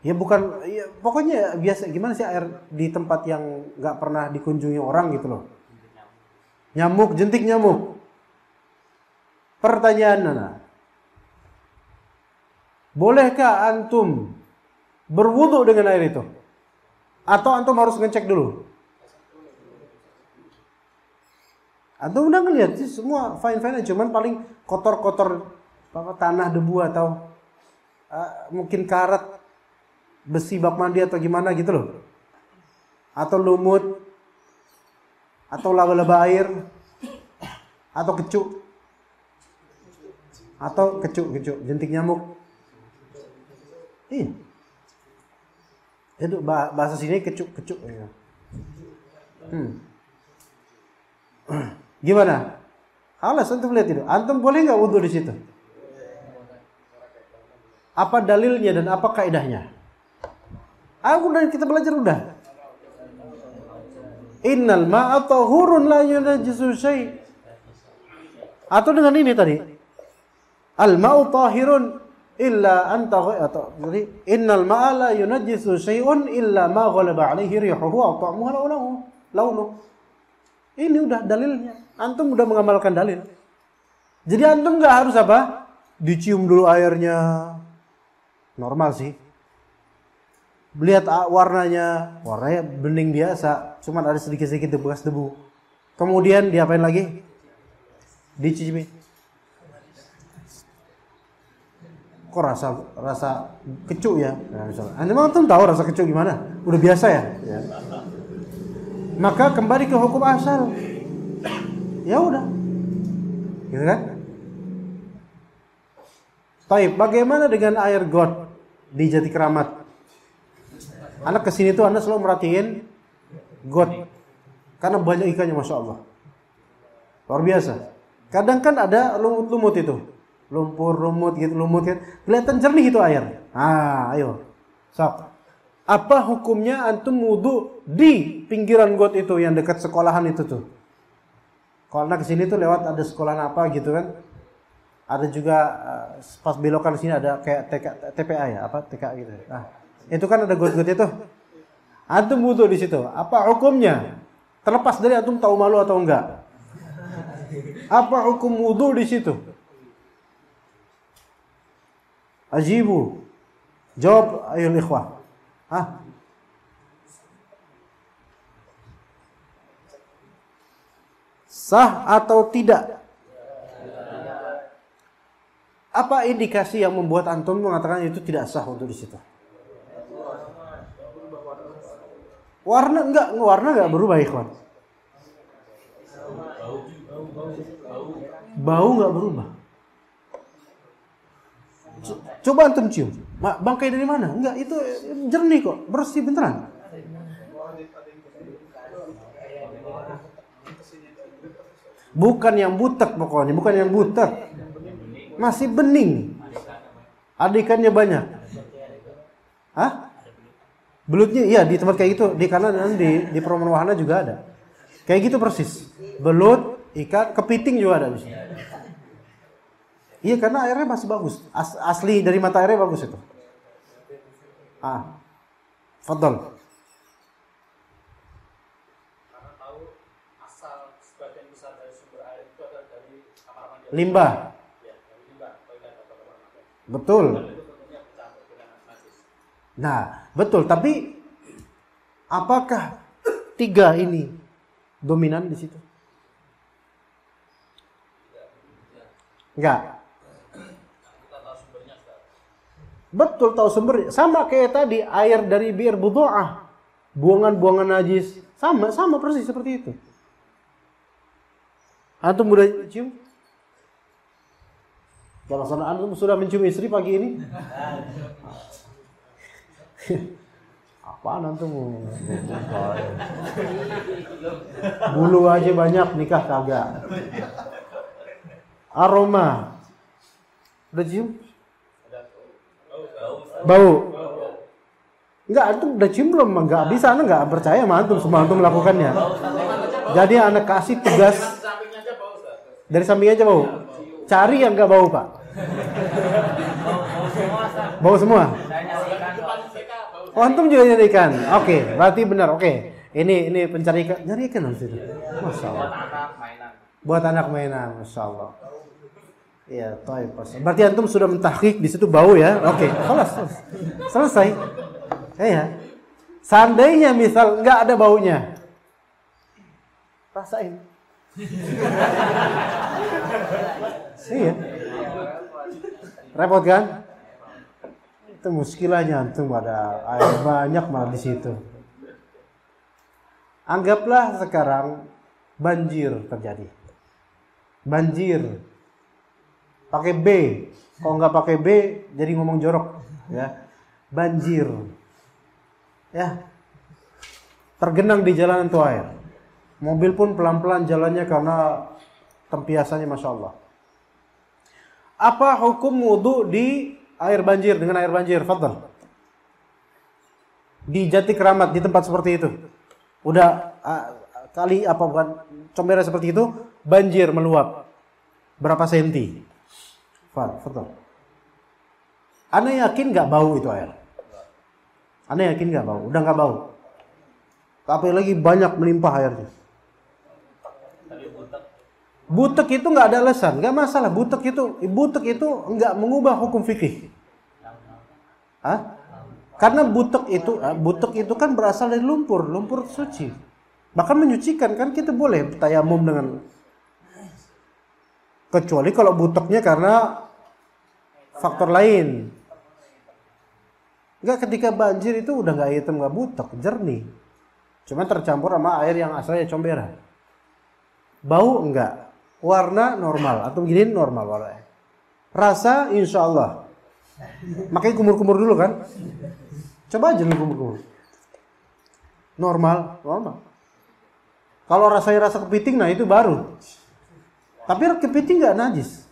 ya bukan, ya, pokoknya biasa. Gimana sih air di tempat yang nggak pernah dikunjungi orang gitu loh? Nyamuk, jentik nyamuk. Pertanyaan Nana, bolehkah antum berwudu dengan air itu? Atau antum harus ngecek dulu? Antum udah ngeliat sih semua fine-fine, cuman paling kotor-kotor tanah, debu atau mungkin karat besi bak mandi atau gimana gitu loh. Atau lumut atau laba-laba air atau kecoa. Atau kecoa, jentik nyamuk. Iya. Itu bahasa sini kecoa. Ya. Gimana? Alas antum lihat itu. Antum boleh nggak wudu di situ? Apa dalilnya dan apa kaidahnya? Udah kita belajar udah. Innal ma'a tahurun la yunajjisu syai'. Atau dengan ini tadi. Al ma'u tahirun illa anta atau jadi innal ma'a la yunajjisu syai'un illa ma ghalaba 'alaihi rihuhu aw ta'muhu aw launuhu. Ini udah dalilnya. Antum udah mengamalkan dalil. Jadi antum nggak harus apa? Dicium dulu airnya. Normal sih. Lihat warnanya bening biasa, cuman ada sedikit-sedikit bekas debu. Kemudian diapain lagi? Dicicipi. Kok rasa kecoa ya? Nah, misalnya. Antum tahu rasa kecoa gimana? Udah biasa ya? Ya. Maka kembali ke hukum asal. Ya udah. Gitu kan? Taib, bagaimana dengan air got di Jati Keramat? Anak kesini tuh Anda selalu merhatiin got. Karena banyak ikannya, Masya Allah. Luar biasa. Kadang kan ada lumut-lumut itu. Lumut gitu. Kelihatan jernih itu air. Ayo. Sok. Apa hukumnya antum wudu di pinggiran got itu yang dekat sekolahan itu tuh? Kalau anak kesini tuh lewat ada sekolahan apa gitu kan? Ada juga pas belokan sini ada kayak TPA ya, apa TK gitu. Nah, itu kan ada got-got itu. Antum wudu di situ. Apa hukumnya? Terlepas dari antum tahu malu atau enggak. Apa hukum wudu di situ? Ajibu. Jawab ayol ikhwah. Sah atau tidak? Apa indikasi yang membuat antum mengatakan itu tidak sah untuk di situ? Warna enggak berubah, ikhwan. Bau enggak berubah. Coba antum cium. Bangkai dari mana? Enggak, itu jernih kok, bersih beneran. Bukan yang butek pokoknya, bukan yang butek. Masih bening. Ada ikannya banyak. Belutnya iya di tempat kayak gitu, di kanan dan di Perumahan Wahana juga ada. Kayak gitu persis. Belut, ikan, kepiting juga ada di sini. Iya, karena airnya masih bagus. Asli dari mata airnya bagus itu. Fadhol. Karena tahu asal sebagian besar dari sumber air itu adalah dari kamar mandi. Limbah. Ya, dari limbah, toilet atau kamar mandi. Betul. Dan itu tentunya bercampur dengan najis. Nah, betul. Tapi apakah tiga ini dominan di situ? Enggak. Betul, tahu sumbernya. Sama kayak tadi air dari bir budu'ah. Buangan-buangan najis. Sama persis seperti itu. Antum udah cium? Kalau sana antum sudah mencium istri pagi ini? Apaan antum? Bulu aja banyak, nikah kagak. Aroma. Udah cium? Bau. Enggak, antum udah cium belum? Enggak bisa, Anda enggak percaya sama antum, semua antum melakukannya. Jadi anak kasih tugas dari samping aja bau. Cari yang enggak bau, Pak. Bau semua. Oh, antum juga nyari ikan. Oke, berarti benar. Oke. Ini pencari ikan. Nyari ikan harus itu. Masya Allah. Buat anak mainan, Masya Allah. Iya, taib. Berarti antum sudah mentahqiq di situ bau ya. Oke, selesai. Ya. Seandainya misal nggak ada baunya, rasain. Iya. Repot kan? Itu muskilahnya antum ada air banyak malah di situ. Anggaplah sekarang banjir terjadi. Banjir. Pakai B. Kalau nggak pakai B jadi ngomong jorok, ya. Banjir. Ya. Tergenang di jalanan tuh air. Mobil pun pelan-pelan jalannya karena tempiasannya Masya Allah. Apa hukum wudu di air banjir dengan air banjir? Fadhal. Di Jati Keramat di tempat seperti itu. Udah kali apa bukan comberan seperti itu, banjir meluap. Berapa senti? Fadhal. Anda yakin nggak bau itu air? Anda yakin nggak bau? Udah nggak bau. Tapi lagi banyak melimpah airnya. Butek itu nggak ada alasan, nggak masalah. Butek itu nggak mengubah hukum fikih. Hah? Karena butek itu kan berasal dari lumpur suci. Bahkan menyucikan kan kita boleh tayamum dengan. Kecuali kalau buteknya karena faktor lain. Enggak, ketika banjir itu udah nggak hitam nggak butek, jernih. Cuma tercampur sama air yang asalnya comberan. Bau enggak. Warna normal atau gini normal warnanya. Rasa insya Allah. Makanya kumur-kumur dulu kan. Coba aja nih kumur-kumur. Normal. Kalau rasanya rasa kepiting, nah itu baru. Tapi kepiting nggak najis.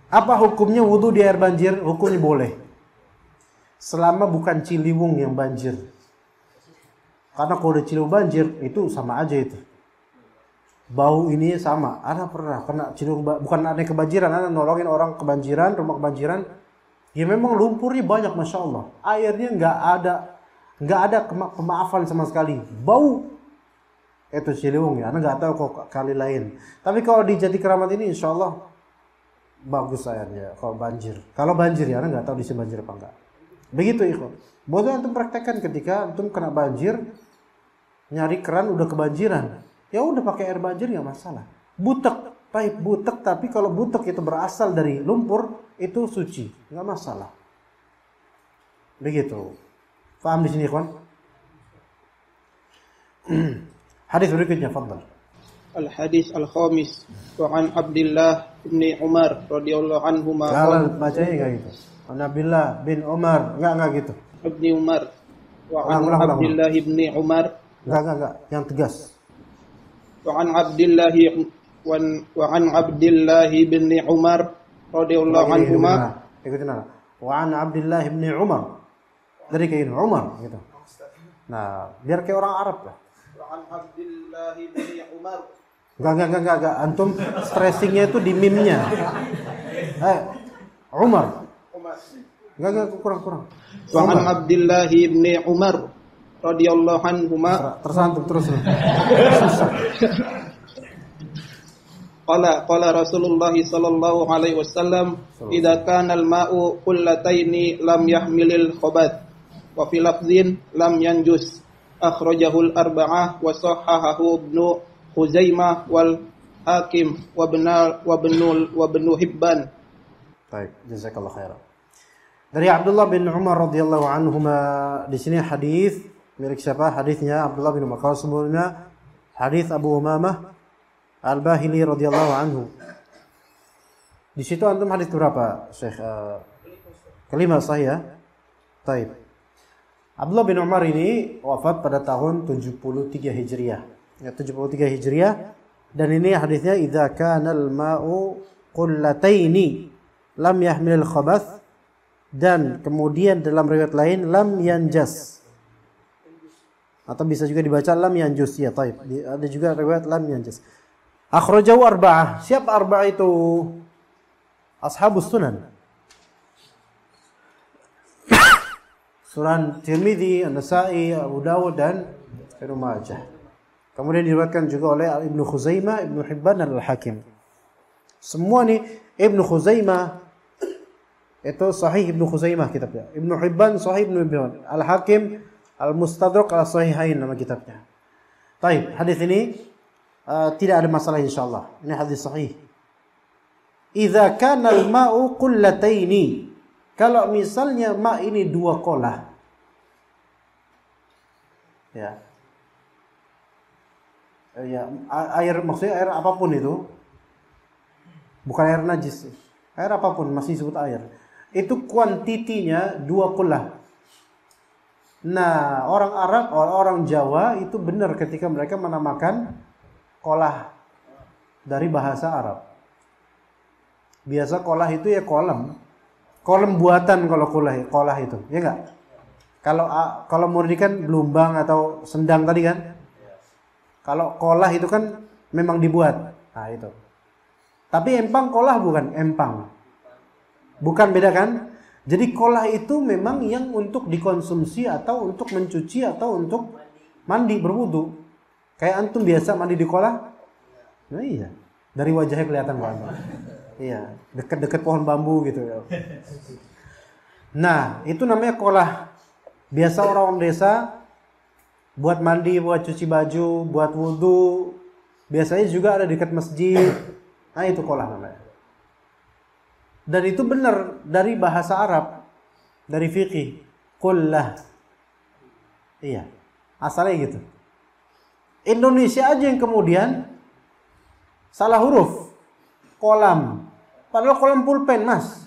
Apa hukumnya wudu di air banjir? Hukumnya boleh. Selama bukan Ciliwung yang banjir. Karena kalau udah Ciliwung banjir, itu sama aja itu. Bau ini sama. Ana pernah kena Ciliwung, bukan aneh kebanjiran, ana nolongin orang kebanjiran, rumah kebanjiran. Ya memang lumpurnya banyak, Masya Allah. Airnya nggak ada pemaafan sama sekali. Bau. Itu Ciliwung ya. Ana nggak tahu kok kali lain. Tapi kalau di Jati Keramat ini, Insya Allah bagus airnya. Kalau banjir ya, ana nggak tahu di sini banjir apa enggak. Begitu ikhwan. Boleh antum praktekkan ketika antum kena banjir, nyari keran udah kebanjiran. Ya udah pakai air banjir nggak masalah. Butek, tapi kalau butek itu berasal dari lumpur itu suci, nggak masalah. Begitu. Paham di sini, kawan? Hadis berikutnya, fadhal. Al-hadis al-khamis wa an Abdullah bin Umar radhiyallahu anhuma. Jalan bacanya enggak gitu. An Abdullah bin Umar, enggak gitu. Ibni Umar wa an Abdullah bin Umar. Enggak, yang tegas. Wa an Abdullah bin Umar radhiyallahu anhuma. Ikutin aja. Wa an Abdullah bin Umar. Dari kayak Umar gitu. Nah, biar kayak orang Arab lah. Wa an Abdullah bin Umar. Enggak. Antum stressingnya itu di mimnya. Umar. Enggak, kurang. Wa an Abdullah bin Umar radhiyallahu anhuma. Tersantum terus. Qala Rasulullah sallallahu alaihi wasallam, "Idza kana al-ma'u qullataini lam yahmilil khabath." Wa fi lafdhin lam yanjus. Akhrajahu al-arba'ah wa sahahahu Ibnu Khuzaimah wal Hakim wa Ibnu Hibban. Baik, jazakallahu khairan. Dari Abdullah bin Umar radhiyallahu anhuma, di sini hadis milik siapa? Hadisnya Abdullah bin Umar. Kalau sebelumnya hadis Abu Umamah Al-Bahili radhiyallahu anhu. Di situ antum hadis berapa, Syekh? Kelima saya. Baik. Abdullah bin Umar ini wafat pada tahun 73 Hijriah. Ya, 73 Hijriah, dan ini hadisnya idza kana al-ma'u qullataini lam yahmil al-khabath, dan kemudian dalam riwayat lain lam yanjas, atau bisa juga dibaca lam yanjus ya. Taib, ada juga riwayat lam yanjas. Akhrajahu arba'ah. Siapa arba'ah itu? Ashabus sunan. Sunan Tirmidzi, An-Nasa'i, Abu Dawud dan Ibnu Majah. Kemudian diriwayatkan juga oleh Ibnu Khuzaimah, Ibnu Hibban dan Al-Hakim. Semua nih Ibnu Khuzaimah itu Sahih Ibnu Khuzaimah kitabnya. Ibnu Hibban Sahih Ibnu Hibban. Al-Hakim Al-Mustadrak Al-Sahihain nama kitabnya. Taib, hadis ini tidak ada masalah insyaallah. Ini hadis sahih. Idza kana al-ma'u qullataini. Kalau misalnya ma ini 2 kolah. Ya. Ya, air maksudnya air apapun itu. Bukan air najis. Air apapun masih disebut air. Itu kuantitinya 2 kolah. Nah, orang Arab, orang Jawa itu benar ketika mereka menamakan kolah dari bahasa Arab. Biasa kolah itu ya kolam buatan kalau kolah itu, ya enggak? Kalau murni kan belumbang atau sendang tadi kan. Kalau kolah itu kan memang dibuat. Nah, itu. Tapi empang kolah bukan empang. Bukan, beda kan? Jadi kolah itu memang yang untuk dikonsumsi atau untuk mencuci atau untuk mandi berwudu. Kayak antum biasa mandi di kolah? Nah iya. Dari wajahnya kelihatan Pak. Iya, dekat-dekat pohon bambu gitu. Nah, itu namanya kolah. Biasa orang desa buat mandi, buat cuci baju, buat wudu. Biasanya juga ada dekat masjid. Nah, itu kolah namanya. Dan itu benar dari bahasa Arab, dari fikih. Qullah. Iya, asalnya gitu. Indonesia aja yang kemudian salah huruf. Kolam. Padahal kolam pulpen, Mas.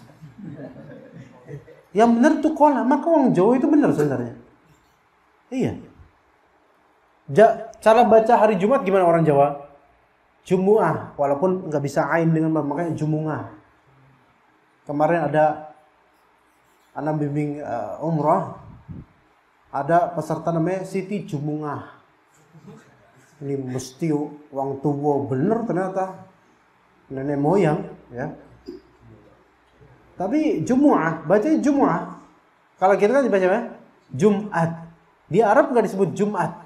Yang benar tuh kolam. Maka orang Jawa itu benar sebenarnya. Iya. Cara baca hari Jumat gimana orang Jawa? Jumu'ah. Walaupun nggak bisa ain dengan makanya Jumu'ah. Kemarin ada anak bimbing umrah. Ada peserta namanya Siti Jumu'ah. Ini mesti orang tua bener ternyata. Nenek moyang, ya. Tapi Jumu'ah, bacanya Jumu'ah. Kalau kita kan dibaca apa? Jumat. Di Arab enggak disebut Jumat.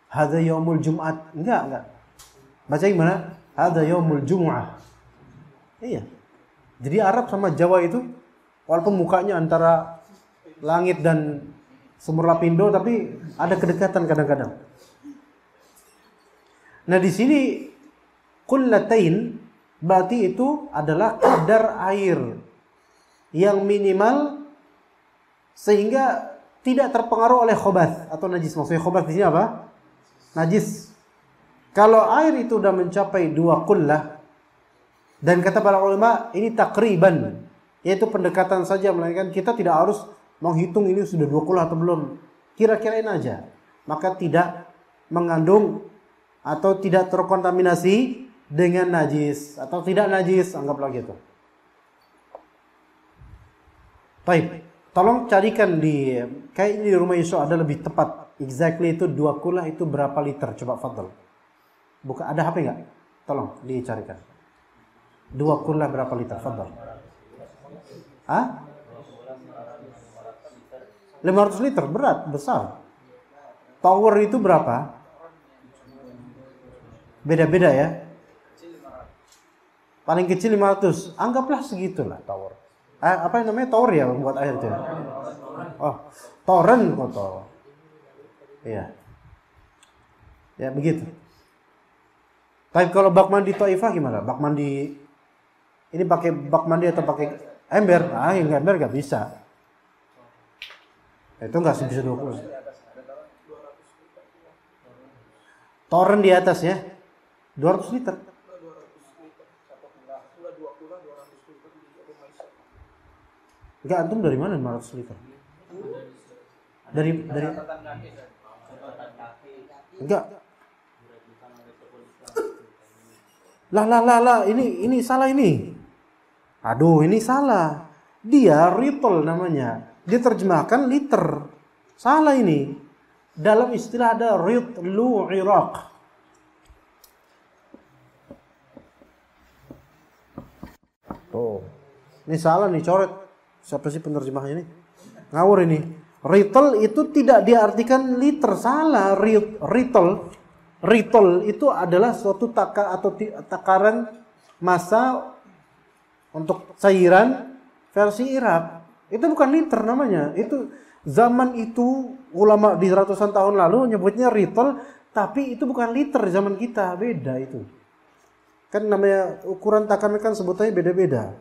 Hadza yaumul Jumat. Enggak. Baca gimana? Hadza yaumul Jumu'ah. Iya. Jadi Arab sama Jawa itu walaupun mukanya antara langit dan sumur lapindo tapi ada kedekatan kadang-kadang. Nah, di sini qullatain berarti itu adalah kadar air yang minimal sehingga tidak terpengaruh oleh khobath atau najis. Maksudnya khobath di sini apa? Najis. Kalau air itu sudah mencapai 2 qullah, dan kata para ulama ini takriban, yaitu pendekatan saja, melainkan kita tidak harus menghitung ini sudah 2 qullah atau belum. Kira-kirain aja. Maka tidak mengandung atau tidak terkontaminasi dengan najis atau tidak najis, anggaplah gitu. Baik, tolong carikan kayak di rumah Yusuf ada lebih tepat. Exactly itu 2 qullah itu berapa liter? Coba fadhal. Buka, ada HP enggak? Tolong dicarikan. 2 qullah berapa liter? Fadhal. Hah? 500 liter, berat, besar. Tower itu berapa? Beda-beda ya. Paling kecil 500. Anggaplah segitulah tower. Apa yang namanya tower ya buat air itu? Oh, toren kok tower. Iya. Ya begitu. Tapi kalau bak mandi Thaifah gimana? Bak mandi ini pakai bak mandi atau pakai ember? Yang ember enggak bisa. Itu enggak sebisa 20. Toren di atas ya. 200 liter. Enggak, antum dari mana 500 liter? Dari enggak. Lah, ini salah ini. Aduh, ini salah. Dia ritol namanya. Dia terjemahkan liter. Salah ini. Dalam istilah ada ritlu Iraq. Tuh. Ini salah nih, coret. Siapa sih penerjemahnya ini? Ngawur ini. Ritol itu tidak diartikan liter, salah. Ritol itu adalah suatu takaran massa untuk cairan versi Irak. Itu bukan liter namanya. Itu zaman itu ulama di ratusan tahun lalu nyebutnya ritol Tapi itu bukan liter zaman kita, beda itu. Kan namanya ukuran takaran kan sebutannya beda-beda.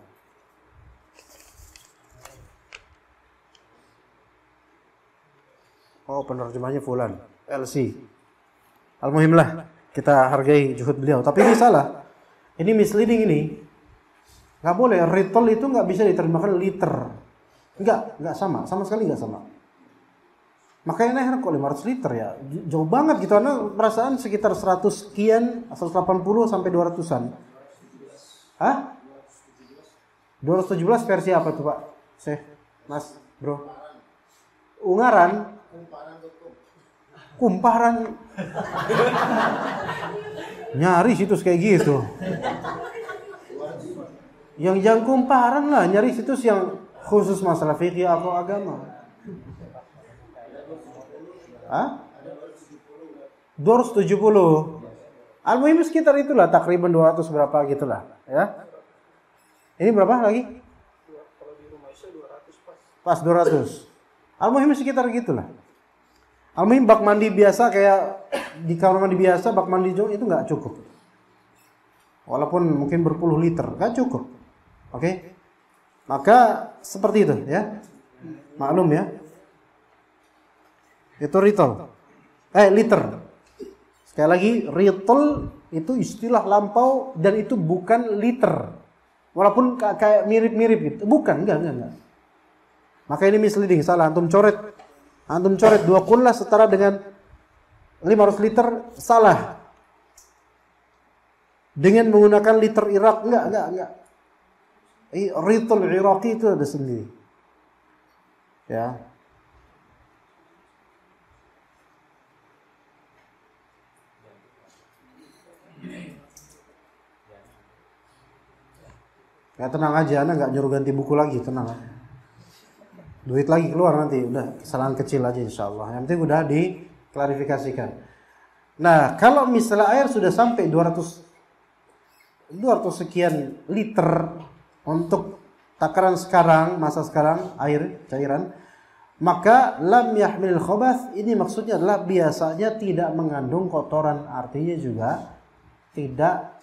Oh, penerjemahnya fulan, LC. Al-muhim lah, kita hargai juhud beliau. Tapi ini salah. Ini misleading ini. Nggak boleh, ritol itu nggak bisa diterjemahkan liter. Nggak sama sekali nggak sama. Makanya enak kok 500 liter ya. Jauh banget gitu, karena perasaan sekitar 100 sekian, 180 sampai 200-an. Hah? 217 versi apa tuh Pak? Mas, bro. Ungaran? Kumparan. Nyari situs kayak gitu. Yang jangan kumparan lah, nyari situs yang khusus masalah fikih atau agama. Hah? 270. Al-muhim sekitar itulah, takriban 200 berapa gitulah, ya. Ini berapa lagi? Kalau di rumah Isya 200 pas. Pas 200. Al-muhim sekitar gitulah. Al-muhim bak mandi biasa kayak di kamar mandi biasa, bak mandi itu nggak cukup. Walaupun mungkin berpuluh liter, nggak cukup. Oke? Maka seperti itu ya. Maklum ya. Itu ritol. Liter. Sekali lagi, ritol itu istilah lampau dan itu bukan liter. Walaupun kayak mirip-mirip gitu. Bukan, enggak. Maka ini misleading, salah. Antum coret 2 kullah setara dengan 500 liter, salah. Dengan menggunakan liter Irak, enggak. Ritol Iraqi itu ada sendiri. Ya. Ya tenang aja, Anda nggak nyuruh ganti buku lagi, tenang aja. Duit lagi keluar nanti, udah kesalahan kecil aja insyaallah. Yang penting udah diklarifikasikan. Nah, kalau misalnya air sudah sampai 200 sekian liter untuk takaran sekarang, masa sekarang, air, cairan, maka lam yahmilil khobath, ini maksudnya adalah biasanya tidak mengandung kotoran, artinya juga tidak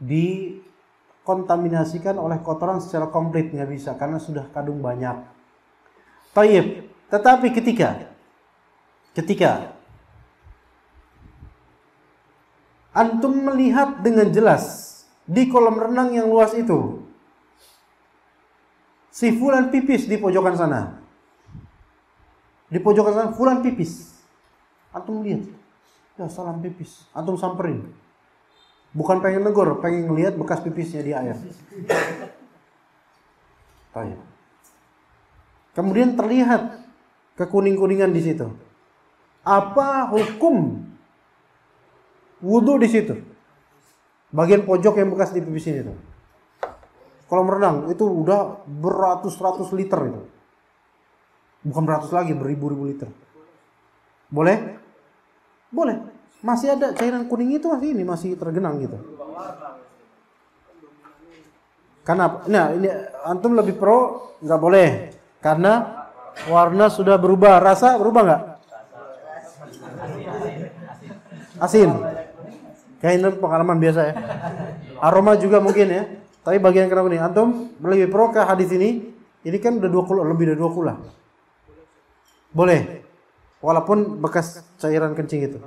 dikontaminasikan oleh kotoran secara komplit, nggak bisa karena sudah kadung banyak. Tayyib. Tetapi ketika antum melihat dengan jelas di kolam renang yang luas itu si fulan pipis di pojokan sana. Di pojokan sana fulan pipis. Antum lihat. Ya salam pipis. Antum samperin. Bukan pengen negor, pengen ngelihat bekas pipisnya di air. Tanya. Kemudian terlihat kekuning-kuningan di situ. Apa hukum wudu di situ? Bagian pojok yang bekas di pipis ini tuh. Kolam renang itu udah beratus-ratus liter itu. Bukan beratus lagi, beribu-ribu liter. Boleh? Boleh. Masih ada cairan kuning itu masih tergenang gitu. Karena ini antum lebih pro nggak boleh karena warna sudah berubah, rasa berubah nggak? Asin. Kayaknya pengalaman biasa ya. Aroma juga mungkin ya. Tapi bagian kenapa nih? Antum lebih pro ke hadis ini? Ini kan udah 2 kula, lebih dari 2 kula. Boleh. Walaupun bekas cairan kencing itu.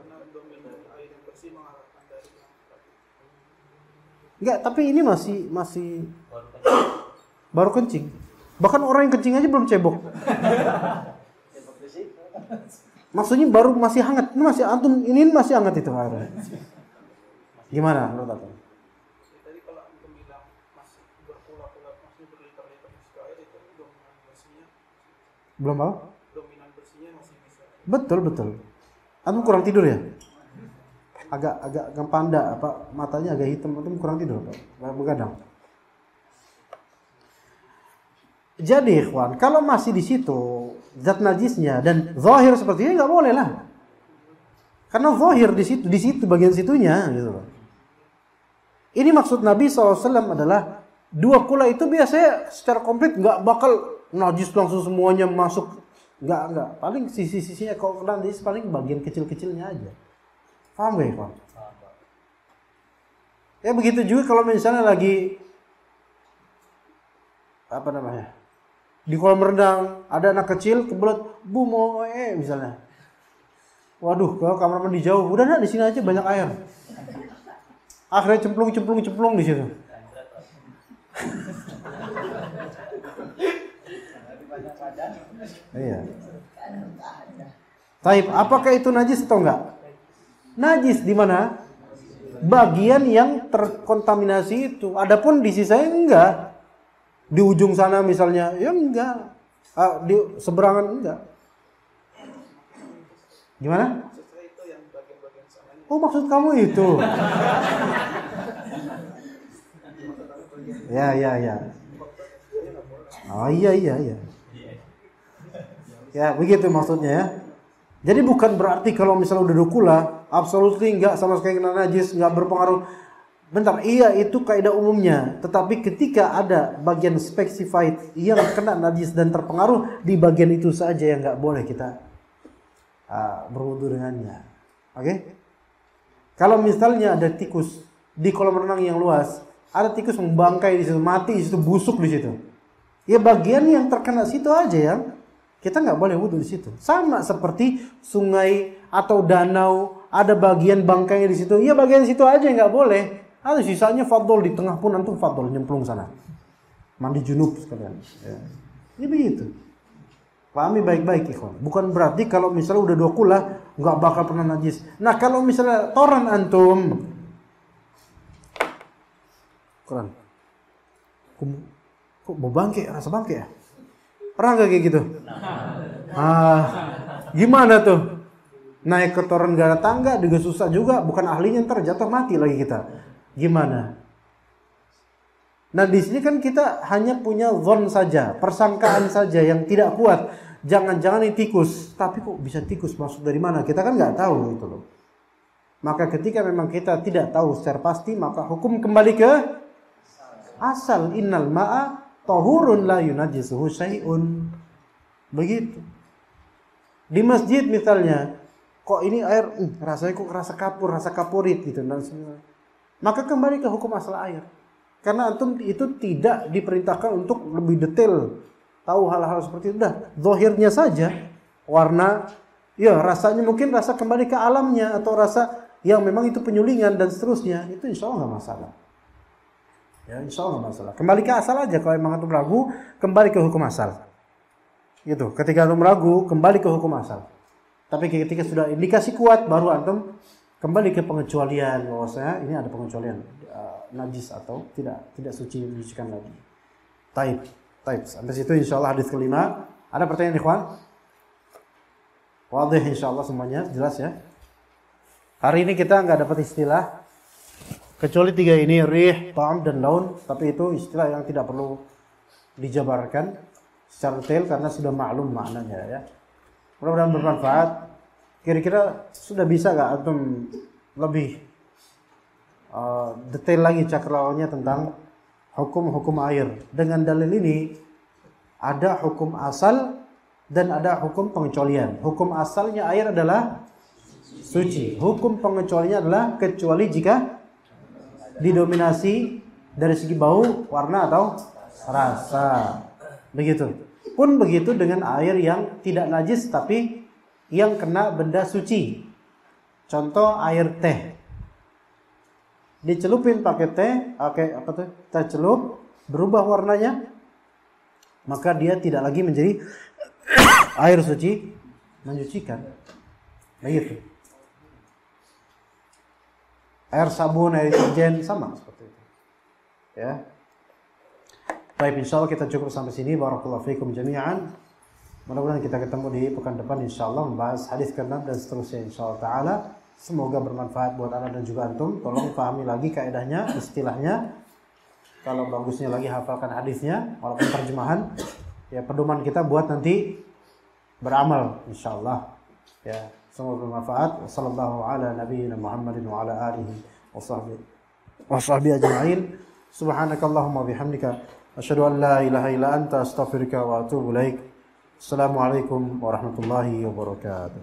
Enggak, tapi ini masih baru kencing. Bahkan orang yang kencing aja belum cebok. Maksudnya baru masih hangat. Ini masih antum, ini masih hangat itu airnya. Gimana menurut antum? Tadi kalau antum bilang masih berpuluh-puluh, masih berliter-liter air, itu dominan bersihnya. Belum apa? Dominan bersihnya masih bisa. Betul. Antum kurang tidur ya? Agak panda, matanya agak hitam, antum kurang tidur, begadang. Jadi ikhwan, kalau masih di situ zat najisnya dan zahir seperti ini nggak boleh lah. Karena zahir di situ bagian situnya gitu. Ini maksud Nabi SAW adalah 2 kula itu biasanya secara komplit nggak bakal najis langsung semuanya masuk Enggak. Paling sisi-sisinya kalau kena najis paling bagian kecil-kecilnya aja. Paham gak ya, Pak? Ya begitu juga kalau misalnya lagi apa namanya? Di kolam renang ada anak kecil kebelet bu mau misalnya. Waduh, kalau kamar mandi jauh, udah di sini aja banyak air. Akhirnya cemplung di situ. Iya. Taib, apakah itu najis atau enggak? Najis di mana? Bagian yang terkontaminasi itu. Adapun di sisanya enggak. Di ujung sana misalnya, ya enggak. Di seberangan enggak. Gimana? Oh, maksud kamu itu. Ya. Oh iya. Ya, begitu maksudnya ya. Jadi bukan berarti kalau misalnya udah dukula, absolutely enggak sama sekali kena najis, enggak berpengaruh. Bentar, iya itu kaidah umumnya. Tetapi ketika ada bagian specified yang kena najis dan terpengaruh, di bagian itu saja yang enggak boleh kita berwudu dengannya. Oke? Kalau misalnya ada tikus di kolam renang yang luas, ada tikus membangkai di situ, mati di situ, busuk di situ. Ya bagian yang terkena situ aja yang kita nggak boleh wudu di situ. Sama seperti sungai atau danau, ada bagian bangkainya di situ. Ya bagian situ aja yang nggak boleh. Ada sisanya fadol di tengah pun antum fadol nyemplung sana. Mandi junub sekalian. Ya. Ini begitu. Pahami baik-baik ikhwan. Bukan berarti kalau misalnya udah 2 kula nggak bakal pernah najis. Nah kalau misalnya toran antum, Quran, kok mau bangke, rasa bangke ya? Pernah nggak kayak gitu? Gimana tuh? Naik ke toran gak ada tangga, juga susah juga. Bukan ahlinya, ntar jatuh mati lagi kita. Gimana? Nah di sini kan kita hanya punya zon saja, persangkaan saja yang tidak kuat. Jangan-jangan ini tikus, tapi kok bisa tikus masuk dari mana? Kita kan nggak tahu gitu loh. Maka ketika memang kita tidak tahu secara pasti, maka hukum kembali ke asal. Innal ma'a tahurun la yunajjisuhu syai'un. Begitu. Di masjid misalnya, kok ini air rasanya kok rasa kapur, rasa kapurit gitu dan semua. Maka kembali ke hukum asal air. Karena antum itu tidak diperintahkan untuk lebih detail tahu hal-hal seperti itu. Zahirnya saja warna, ya rasanya mungkin rasa kembali ke alamnya atau rasa yang memang itu penyulingan dan seterusnya, itu insya Allah nggak masalah. Ya insya Allah nggak masalah. Kembali ke asal aja. Kalau memang antum ragu, kembali ke hukum asal. Gitu. Ketika antum ragu, kembali ke hukum asal. Tapi ketika sudah indikasi kuat, baru antum kembali ke pengecualian bahwasanya ini ada pengecualian. Najis atau tidak suci disucikan lagi. Taib. Sampai situ insyaallah hadis kelima. Ada pertanyaan ikhwan? Wadih insyaallah semuanya jelas ya. Hari ini kita nggak dapat istilah kecuali 3 ini, rih, ta'am dan laun, tapi itu istilah yang tidak perlu dijabarkan secara detail karena sudah maklum maknanya ya. Mudah-mudahan bermanfaat. Kira-kira sudah bisa nggak antum lebih detail lagi cakralnya tentang hukum-hukum air. Dengan dalil ini ada hukum asal dan ada hukum pengecualian. Hukum asalnya air adalah suci. Hukum pengecualiannya adalah kecuali jika didominasi dari segi bau, warna atau rasa. Begitu. Pun begitu dengan air yang tidak najis tapi yang kena benda suci. Contoh air teh. Dicelupin pakai teh, teh celup, berubah warnanya, maka dia tidak lagi menjadi air suci menyucikan. Begitu. Air sabun, air deterjen sama seperti itu. Ya. Baik, insyaallah kita cukup sampai sini. Barakallahu fiikum jami'an. Mudah-mudahan kita ketemu di pekan depan insyaallah membahas hadis ke-6 dan seterusnya insyaallah taala. Semoga bermanfaat buat Anda dan juga antum. Tolong pahami lagi kaidahnya, istilahnya. Kalau bagusnya lagi hafalkan hadisnya walaupun terjemahan. Ya pedoman kita buat nanti beramal insyaallah. Ya, semoga bermanfaat. Sallallahu ala nabiyyina Muhammadin wa ala alihi wa sahbihi ajma'in. Subhanakallahumma bihamdika asyhadu an la ilaha illa anta astaghfiruka wa atubu ilaik. Assalamualaikum warahmatullahi wabarakatuh.